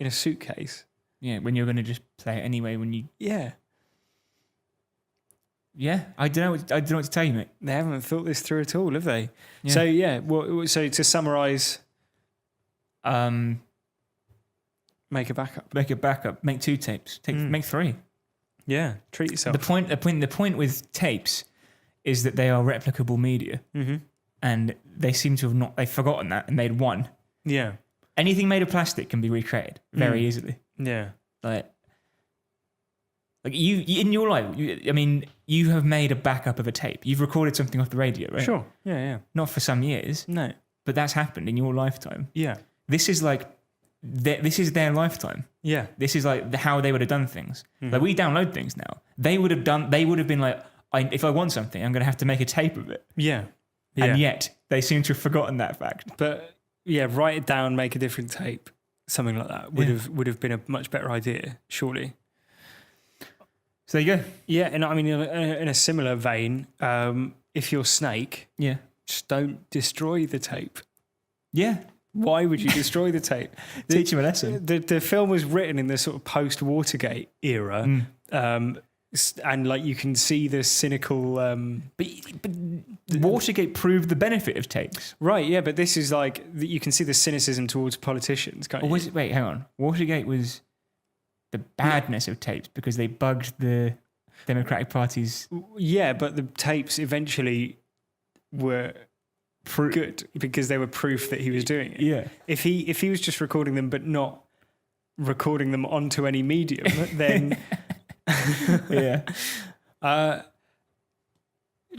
Speaker 1: a suitcase?
Speaker 2: Yeah, when you're going to just play it anyway.
Speaker 1: Yeah.
Speaker 2: Yeah, I don't know what to tell you, mate.
Speaker 1: They haven't thought this through at all, have they?
Speaker 2: Yeah.
Speaker 1: So so to summarise, make a backup.
Speaker 2: Make 2 tapes. Make 3.
Speaker 1: Yeah, treat yourself.
Speaker 2: The point with tapes is that they are replicable media, and they seem to have they've forgotten that and made 1.
Speaker 1: Yeah,
Speaker 2: anything made of plastic can be recreated very easily.
Speaker 1: Yeah,
Speaker 2: like you in your life. You have made a backup of a tape. You've recorded something off the radio, right?
Speaker 1: Sure. Yeah.
Speaker 2: Not for some years.
Speaker 1: No,
Speaker 2: but that's happened in your lifetime.
Speaker 1: Yeah.
Speaker 2: This is like. This is their lifetime.
Speaker 1: Yeah.
Speaker 2: This is like how they would have done things. Like, we download things now. They would have been like, if I want something, I'm going to have to make a tape of it.
Speaker 1: Yeah.
Speaker 2: And yet they seem to have forgotten that fact.
Speaker 1: But yeah, write it down, make a different tape. Something like that would have been a much better idea, surely.
Speaker 2: So there you go.
Speaker 1: Yeah. And I mean, in a similar vein, if you're Snake, just don't destroy the tape.
Speaker 2: Yeah.
Speaker 1: Why would you destroy the tape?
Speaker 2: Teach him a lesson.
Speaker 1: The film was written in the sort of post-Watergate era. And like you can see the cynical.
Speaker 2: But Watergate proved the benefit of tapes.
Speaker 1: Right, yeah, but this is like you can see the cynicism towards politicians. Can't
Speaker 2: Or
Speaker 1: you?
Speaker 2: was it? Wait, hang on. Watergate was the badness of tapes because they bugged the Democratic Party's.
Speaker 1: Yeah, but the tapes eventually were good because they were proof that he was doing it.
Speaker 2: Yeah.
Speaker 1: If he was just recording them but not recording them onto any medium, then
Speaker 2: Yeah.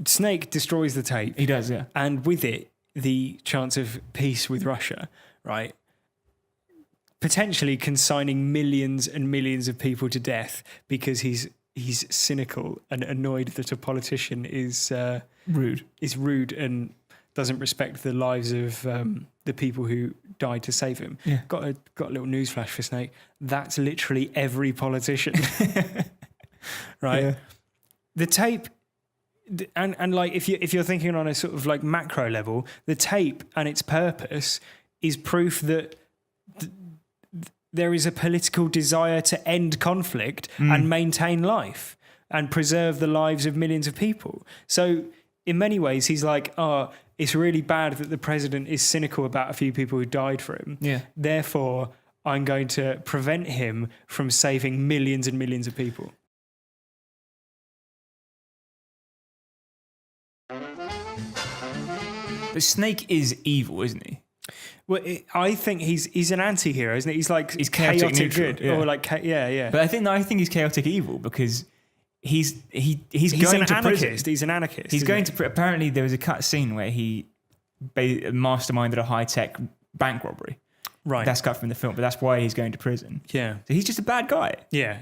Speaker 1: Snake destroys the tape.
Speaker 2: He does, yeah.
Speaker 1: And with it, the chance of peace with Russia, right? Potentially consigning millions and millions of people to death because he's cynical and annoyed that a politician is rude and doesn't respect the lives of the people who died to save him.
Speaker 2: Yeah.
Speaker 1: Got a little newsflash for Snake. That's literally every politician, right? Yeah. The tape, and like if you're thinking on a sort of like macro level, the tape and its purpose is proof that there is a political desire to end conflict and maintain life and preserve the lives of millions of people. So in many ways, he's like, oh, it's really bad that the president is cynical about a few people who died for him.
Speaker 2: Yeah.
Speaker 1: Therefore, I'm going to prevent him from saving millions and millions of people.
Speaker 2: But Snake is evil, isn't he?
Speaker 1: Well, I think he's an anti-hero, isn't he? He's like
Speaker 2: chaotic neutral,
Speaker 1: good,
Speaker 2: yeah.
Speaker 1: or like yeah.
Speaker 2: But I think he's chaotic evil because he's
Speaker 1: an
Speaker 2: going to
Speaker 1: anarchist.
Speaker 2: prison.
Speaker 1: He's an anarchist.
Speaker 2: He's going to. Apparently, there was a cut scene where he masterminded a high-tech bank robbery.
Speaker 1: Right.
Speaker 2: That's cut from the film, but that's why he's going to prison.
Speaker 1: Yeah.
Speaker 2: So he's just a bad guy.
Speaker 1: Yeah,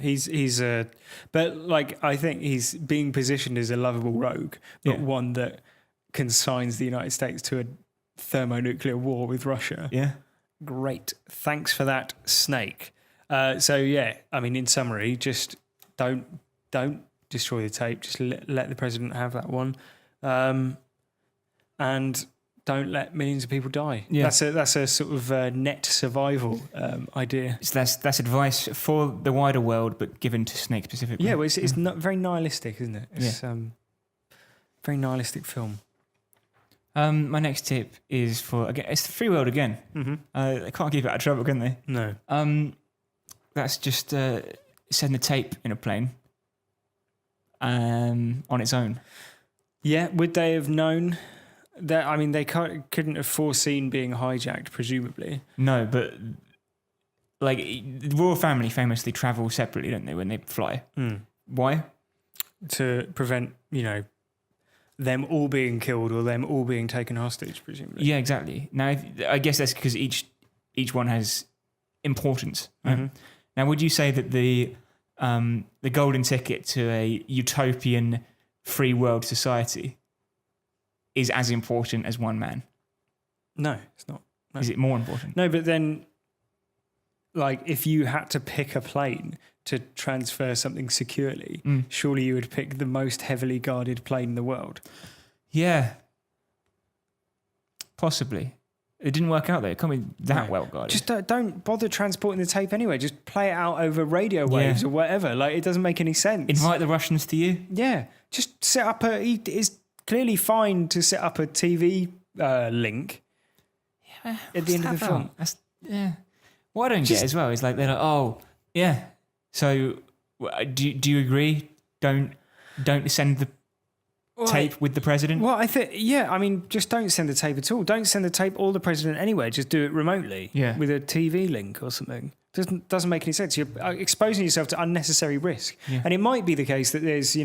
Speaker 1: but like I think he's being positioned as a lovable rogue, but one that consigns the United States to a thermonuclear war with Russia.
Speaker 2: Yeah.
Speaker 1: Great. Thanks for that, Snake. So yeah, I mean, in summary, just don't destroy the tape. Just let the president have that one, and don't let millions of people die. Yeah. That's a sort of net survival idea.
Speaker 2: So that's advice for the wider world, but given to Snake specifically.
Speaker 1: Yeah, well, it's not very nihilistic, isn't it? It's very nihilistic film.
Speaker 2: My next tip is it's the free world again.
Speaker 1: Mm-hmm.
Speaker 2: They can't keep it out of trouble, can they?
Speaker 1: No.
Speaker 2: That's just send the tape in a plane on its own. Yeah,
Speaker 1: would they have known that? I mean, they couldn't have foreseen being hijacked, presumably.
Speaker 2: No, but like the royal family famously travel separately, don't they, when they fly? Why?
Speaker 1: To prevent, them all being killed or them all being taken hostage, presumably.
Speaker 2: Yeah, exactly. Now, I guess that's because each one has importance. Right? Mm-hmm. Now, would you say that the golden ticket to a utopian free world society is as important as one man?
Speaker 1: No, it's not. No.
Speaker 2: Is it more important?
Speaker 1: No, but then, like, if you had to pick a plane to transfer something securely, surely you would pick the most heavily guarded plane in the world.
Speaker 2: Yeah. Possibly. It didn't work out there. It can't be that well guarded.
Speaker 1: Just don't bother transporting the tape anyway. Just play it out over radio waves or whatever. Like, it doesn't make any sense.
Speaker 2: Invite the Russians to you?
Speaker 1: Yeah. Just set up it's clearly fine to set up a TV link at the end of the film.
Speaker 2: What I don't get as well is like, they're like, oh, yeah. So do you agree? Don't send the tape with the president?
Speaker 1: Well, I think, I mean, just don't send the tape at all. Don't send the tape or the president anywhere. Just do it remotely with a TV link or something. Doesn't make any sense. You're exposing yourself to unnecessary risk. Yeah. And it might be the case that there's,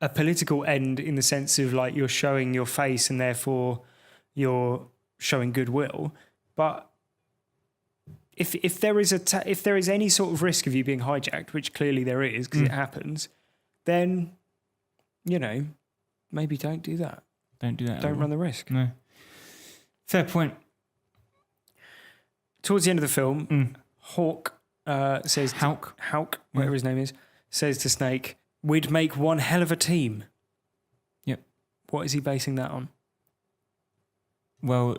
Speaker 1: a political end in the sense of like you're showing your face and therefore you're showing goodwill. But if there is any sort of risk of you being hijacked, which clearly there is because it happens, then maybe don't do that.
Speaker 2: Don't do that.
Speaker 1: Don't run the risk.
Speaker 2: No. Fair point.
Speaker 1: Towards the end of the film, Hawk says
Speaker 2: Hawk,
Speaker 1: whatever his name is, says to Snake, "We'd make one hell of a team."
Speaker 2: Yep.
Speaker 1: What is he basing that on?
Speaker 2: Well,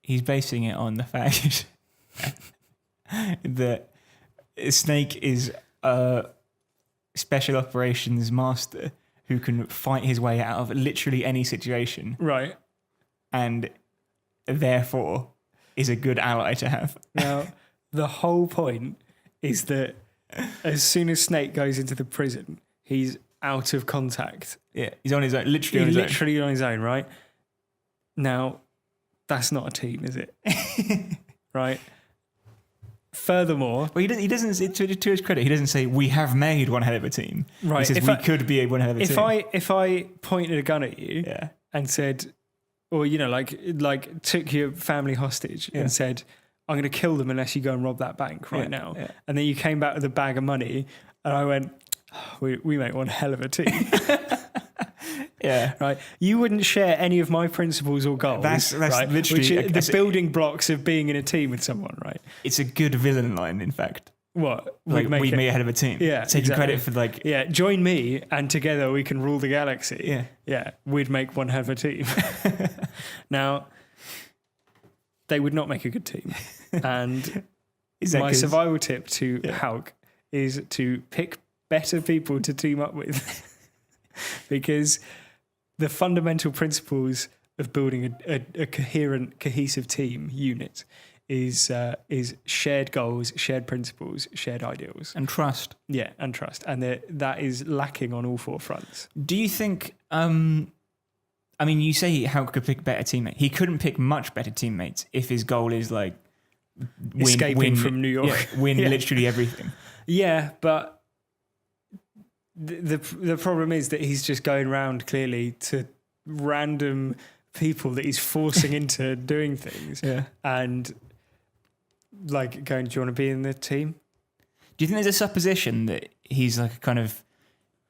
Speaker 2: he's basing it on the fact that Snake is special operations master who can fight his way out of literally any situation.
Speaker 1: Right.
Speaker 2: And therefore is a good ally to have.
Speaker 1: Now, the whole point is that as soon as Snake goes into the prison, he's out of contact.
Speaker 2: Yeah, he's on his own, literally
Speaker 1: on his own, right? Now, that's not a team, is it? Right? Furthermore...
Speaker 2: Well, he doesn't, to his credit, he doesn't say, we have made one hell of a team.
Speaker 1: Right.
Speaker 2: He says, we could be one hell of a team.
Speaker 1: If I pointed a gun at you and said, or, you know, like took your family hostage and said, I'm going to kill them unless you go and rob that bank right now. Yeah. And then you came back with a bag of money and I went, oh, we make one hell of a team.
Speaker 2: Yeah.
Speaker 1: Right. You wouldn't share any of my principles or goals.
Speaker 2: That's
Speaker 1: right?
Speaker 2: literally...
Speaker 1: Which the building blocks of being in a team with someone, right?
Speaker 2: It's a good villain line, in fact.
Speaker 1: What?
Speaker 2: Like, we made a hell of a team.
Speaker 1: Yeah.
Speaker 2: Taking credit for like...
Speaker 1: Yeah, join me and together we can rule the galaxy.
Speaker 2: Yeah.
Speaker 1: Yeah, we'd make one hell of a team. Now, they would not make a good team. And my survival tip to Hulk is to pick better people to team up with. Because the fundamental principles of building a coherent, cohesive team unit is shared goals, shared principles, shared ideals.
Speaker 2: And trust.
Speaker 1: Yeah, and trust. And that is lacking on all four fronts.
Speaker 2: Do you think... I mean, you say Hulk could pick better teammates. He couldn't pick much better teammates if his goal is like...
Speaker 1: Escaping from New York.
Speaker 2: Yeah, win literally everything.
Speaker 1: Yeah, but... The problem is that he's just going around clearly to random people that he's forcing into doing things.
Speaker 2: Yeah.
Speaker 1: And like going, do you want to be in the team?
Speaker 2: Do you think there's a supposition that he's like a kind of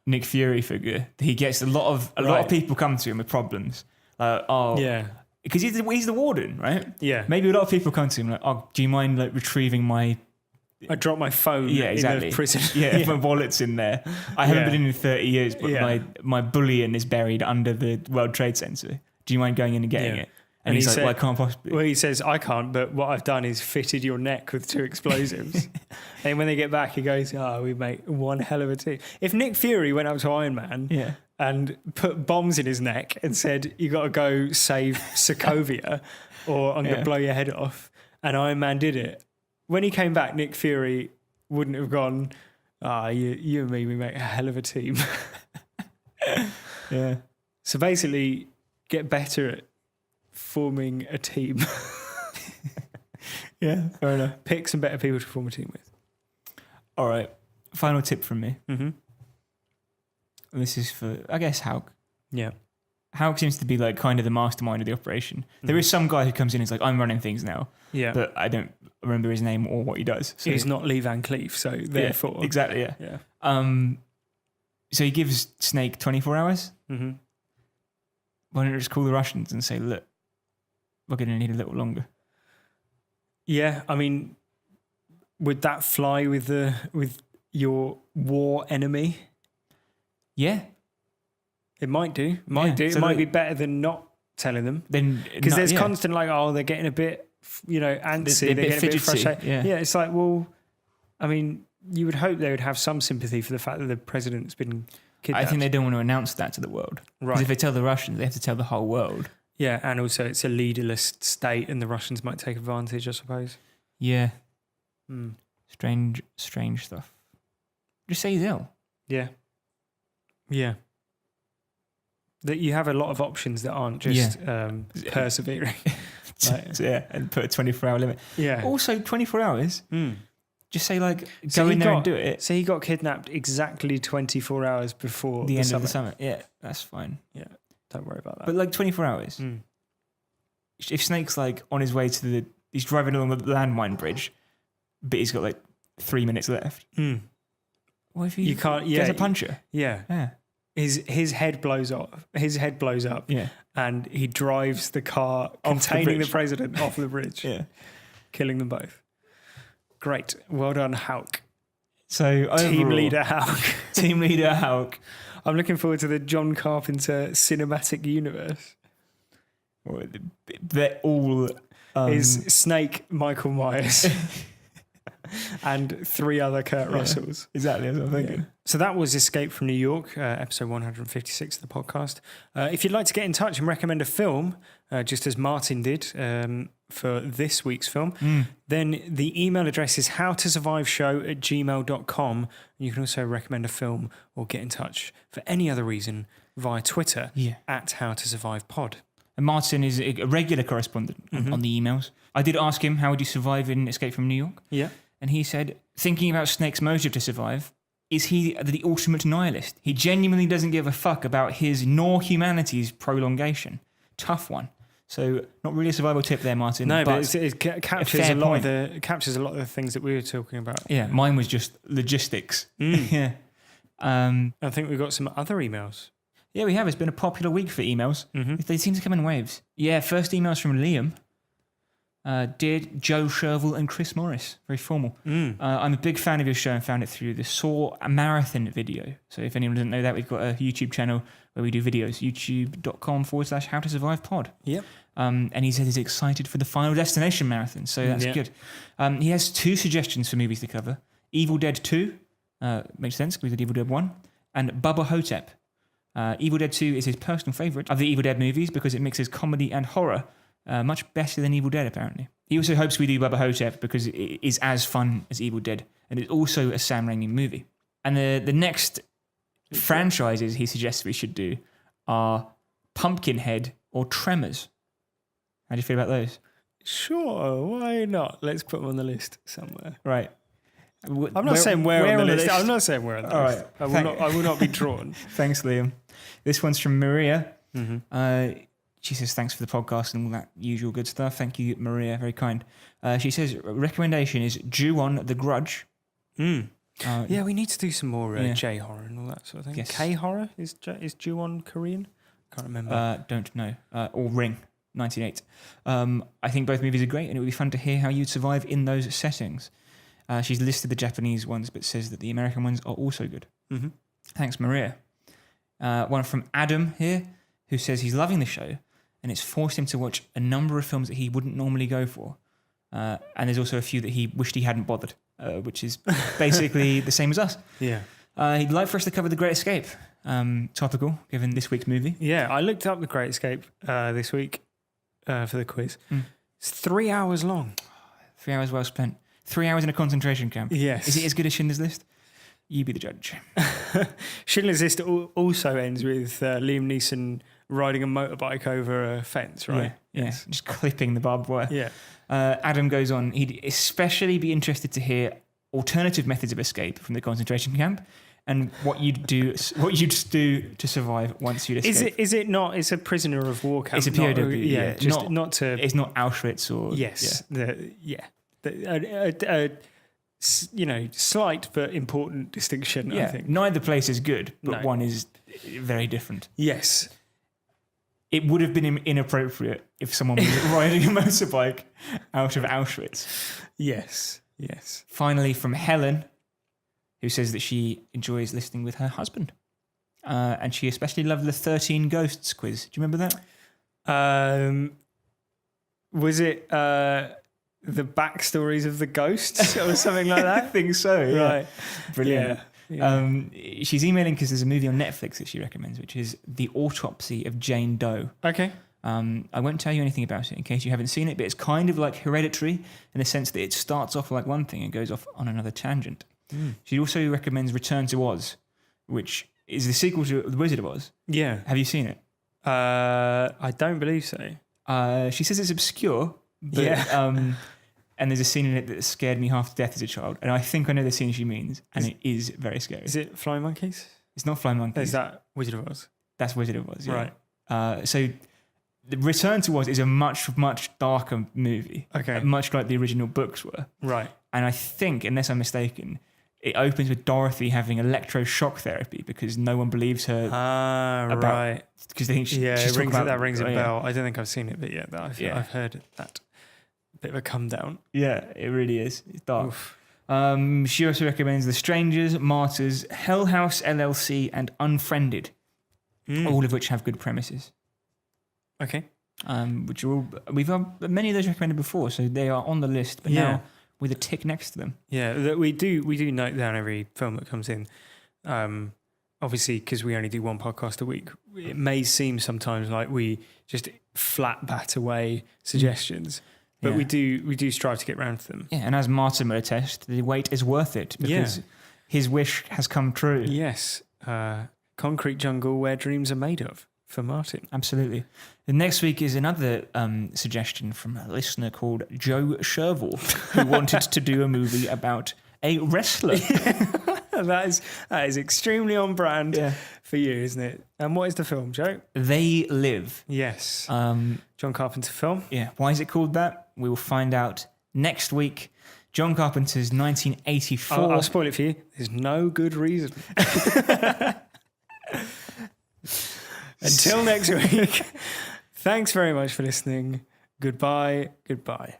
Speaker 2: Nick Fury figure? That he gets a lot of people come to him with problems. Because he's the warden, right?
Speaker 1: Yeah.
Speaker 2: Maybe a lot of people come to him like, oh, do you mind like retrieving my...
Speaker 1: I dropped my phone in the prison.
Speaker 2: Yeah, my wallet's in there. I haven't been in 30 years, but my bullion is buried under the World Trade Center. Do you mind going in and getting it? And he's like, well, I can't possibly.
Speaker 1: Well, he says, I can't, but what I've done is fitted your neck with 2 explosives. And when they get back, he goes, we make one hell of a team. If Nick Fury went up to Iron Man and put bombs in his neck and said, you got to go save Sokovia or I'm going to blow your head off, and Iron Man did it, when he came back, Nick Fury wouldn't have gone, you and me, we make a hell of a team.
Speaker 2: Yeah.
Speaker 1: So basically, get better at forming a team.
Speaker 2: Yeah, fair enough.
Speaker 1: Pick some better people to form a team with.
Speaker 2: All right. Final tip from me.
Speaker 1: Mm-hmm.
Speaker 2: This is for, I guess, Hulk.
Speaker 1: Yeah.
Speaker 2: Hulk seems to be like kind of the mastermind of the operation. Mm-hmm. There is some guy who comes in and is like, I'm running things now.
Speaker 1: Yeah.
Speaker 2: But I don't remember his name or what he does.
Speaker 1: So he's not Lee Van Cleef, so therefore.
Speaker 2: Yeah, exactly, yeah.
Speaker 1: Yeah.
Speaker 2: So he gives Snake 24 hours.
Speaker 1: Mm-hmm.
Speaker 2: Why don't you just call the Russians and say, look, we're going to need a little longer?
Speaker 1: Yeah, I mean, would that fly with your war enemy?
Speaker 2: Yeah.
Speaker 1: It might do. It might be better than not telling them. Because there's constant like, they're getting a bit, antsy. They're getting a bit frustrated. Yeah, it's like, well, I mean, you would hope they would have some sympathy for the fact that the president's been kidnapped.
Speaker 2: I think they don't want to announce that to the world. Right. Because if they tell the Russians, they have to tell the whole world.
Speaker 1: Yeah, and also it's a leaderless state and the Russians might take advantage, I suppose.
Speaker 2: Yeah.
Speaker 1: Mm.
Speaker 2: Strange stuff. Just say he's ill.
Speaker 1: Yeah. Yeah. That you have a lot of options that aren't just persevering.
Speaker 2: And put a 24-hour limit.
Speaker 1: Yeah.
Speaker 2: Also, 24 hours. Just say go in there and do it.
Speaker 1: So he got kidnapped exactly 24 hours before
Speaker 2: the end of the summit. Yeah, that's fine.
Speaker 1: Yeah, don't worry about that.
Speaker 2: But 24 hours. If Snake's on his way to he's driving along the landmine bridge, but he's got 3 minutes left. What if he gets a puncher?
Speaker 1: Yeah. His head blows off. His head blows up.
Speaker 2: Yeah.
Speaker 1: And he drives the car containing the president off the bridge.
Speaker 2: Yeah.
Speaker 1: Killing them both. Great. Well done, Hulk.
Speaker 2: So overall,
Speaker 1: Team Leader Hulk.
Speaker 2: Team Leader Hulk.
Speaker 1: I'm looking forward to the John Carpenter cinematic universe.
Speaker 2: They're all...
Speaker 1: is Snake Michael Myers. and 3 other Kurt Russells.
Speaker 2: Exactly, that's what I'm thinking.
Speaker 1: Yeah. So that was Escape from New York, episode 156 of the podcast. If you'd like to get in touch and recommend a film, just as Martin did for this week's film, then the email address is howtosurviveshow@gmail.com. You can also recommend a film or get in touch for any other reason via Twitter at howtosurvivepod.
Speaker 2: And Martin is a regular correspondent on the emails. I did ask him, how would you survive in Escape from New York?
Speaker 1: Yeah.
Speaker 2: And he said, thinking about Snake's motive to survive, is he the ultimate nihilist? He genuinely doesn't give a fuck about his nor humanity's prolongation. Tough one. So not really a survival tip there, Martin.
Speaker 1: No, but it captures a lot of the things that we were talking about.
Speaker 2: Yeah, mine was just logistics. Yeah.
Speaker 1: I think we've got some other emails.
Speaker 2: Yeah, we have. It's been a popular week for emails. They seem to come in waves. Yeah, first emails from Liam. Dear Joe Sherville and Chris Morris. Very formal. I'm a big fan of your show and found it through the Saw Marathon video. So if anyone doesn't know that, we've got a YouTube channel where we do videos, youtube.com/howtosurvivepod.
Speaker 1: Yep.
Speaker 2: And he said he's excited for the Final Destination marathon, so that's good. He has 2 suggestions for movies to cover. Evil Dead 2, makes sense because we did Evil Dead 1, and Bubba Hotep. Evil Dead 2 is his personal favourite of the Evil Dead movies because it mixes comedy and horror much better than Evil Dead, apparently. He also hopes we do Bubba Hotep because it is as fun as Evil Dead, and it's also a Sam Raimi movie. And the next franchises he suggests we should do are Pumpkinhead or Tremors. How do you feel about those?
Speaker 1: Sure, why not? Let's put them on the list somewhere.
Speaker 2: Right.
Speaker 1: I'm not saying where on the list. I'm not saying where on the list.
Speaker 2: Right.
Speaker 1: I will not be drawn.
Speaker 2: Thanks, Liam. This one's from Maria. She says, thanks for the podcast and all that usual good stuff. Thank you, Maria. Very kind. She says, recommendation is Ju-On The Grudge.
Speaker 1: Yeah, we need to do some more J-horror and all that sort of thing.
Speaker 2: Yes.
Speaker 1: K-horror? Is Ju-On Korean? Can't remember.
Speaker 2: Don't know. Or Ring, 1998. I think both movies are great, and it would be fun to hear how you'd survive in those settings. She's listed the Japanese ones, but says that the American ones are also good. Thanks, Maria. One from Adam here, who says he's loving the show, and it's forced him to watch a number of films that he wouldn't normally go for. And there's also a few that he wished he hadn't bothered, which is basically the same as us.
Speaker 1: Yeah.
Speaker 2: He'd like for us to cover The Great Escape. Topical, given this week's movie.
Speaker 1: Yeah, I looked up The Great Escape this week for the quiz. It's 3 hours long.
Speaker 2: 3 hours well spent. 3 hours in a concentration camp.
Speaker 1: Yes.
Speaker 2: Is it as good as Schindler's List? You be the judge.
Speaker 1: Schindler's List also ends with Liam Neeson riding a motorbike over a fence, right?
Speaker 2: Yeah. Yes. Just clipping the barbed wire.
Speaker 1: Yeah.
Speaker 2: Adam goes on, he'd especially be interested to hear alternative methods of escape from the concentration camp and what you'd do to survive once you'd escape.
Speaker 1: Is it not? It's a prisoner of war camp.
Speaker 2: It's a POW.
Speaker 1: Not to.
Speaker 2: It's not Auschwitz or.
Speaker 1: Yes. Slight but important distinction.
Speaker 2: Yeah.
Speaker 1: I think
Speaker 2: Neither place is good, but one is very different.
Speaker 1: Yes.
Speaker 2: It would have been inappropriate if someone was riding a motorbike out of Auschwitz.
Speaker 1: Yes.
Speaker 2: Finally, from Helen, who says that she enjoys listening with her husband. And she especially loved the 13 Ghosts quiz. Do you remember that?
Speaker 1: Was it the backstories of the ghosts or something like that?
Speaker 2: I think so, yeah.
Speaker 1: Right.
Speaker 2: Brilliant.
Speaker 1: Yeah.
Speaker 2: She's emailing because there's a movie on Netflix that she recommends, which is The Autopsy of Jane Doe.
Speaker 1: Okay.
Speaker 2: I won't tell you anything about it in case you haven't seen it, but it's kind of like Hereditary in the sense that it starts off like one thing and goes off on another tangent. She also recommends Return to Oz, which is the sequel to The Wizard of Oz. Yeah. Have you seen it?
Speaker 1: I don't believe so.
Speaker 2: She says it's obscure, but and there's a scene in it that scared me half to death as a child. And I think I know the scene she means, and it is very scary.
Speaker 1: Is it Flying Monkeys?
Speaker 2: It's not Flying Monkeys.
Speaker 1: Is that Wizard of Oz?
Speaker 2: That's Wizard of Oz, yeah.
Speaker 1: Right.
Speaker 2: So the Return to Oz is a much, much darker movie.
Speaker 1: Okay.
Speaker 2: Much like the original books were.
Speaker 1: Right.
Speaker 2: And I think, unless I'm mistaken, it opens with Dorothy having electroshock therapy because no one believes her.
Speaker 1: Right.
Speaker 2: Because they think
Speaker 1: that rings a bell. I don't think I've seen it, but I've heard that. Bit of a come down.
Speaker 2: Yeah, it really is. It's dark. She also recommends The Strangers, Martyrs, Hell House LLC, and Unfriended, all of which have good premises.
Speaker 1: Okay.
Speaker 2: Which are all, we've had many of those recommended before, so they are on the list. But now with a tick next to them.
Speaker 1: Yeah, that we do note down every film that comes in. Obviously, because we only do one podcast a week, it may seem sometimes like we just flat bat away suggestions, but we do strive to get round to them.
Speaker 2: Yeah, and as Martin will attest, the wait is worth it because his wish has come true.
Speaker 1: Yes, concrete jungle where dreams are made of for Martin.
Speaker 2: Absolutely. The next week is another suggestion from a listener called Joe Sherville, who wanted to do a movie about a wrestler.
Speaker 1: That is extremely on brand for you, isn't it? And what is the film, Joe?
Speaker 2: They Live.
Speaker 1: Yes. John Carpenter film.
Speaker 2: Yeah. Why is it called that? We will find out next week. John Carpenter's 1984.
Speaker 1: I'll spoil it for you. There's no good reason. Until next week. Thanks very much for listening. Goodbye. Goodbye.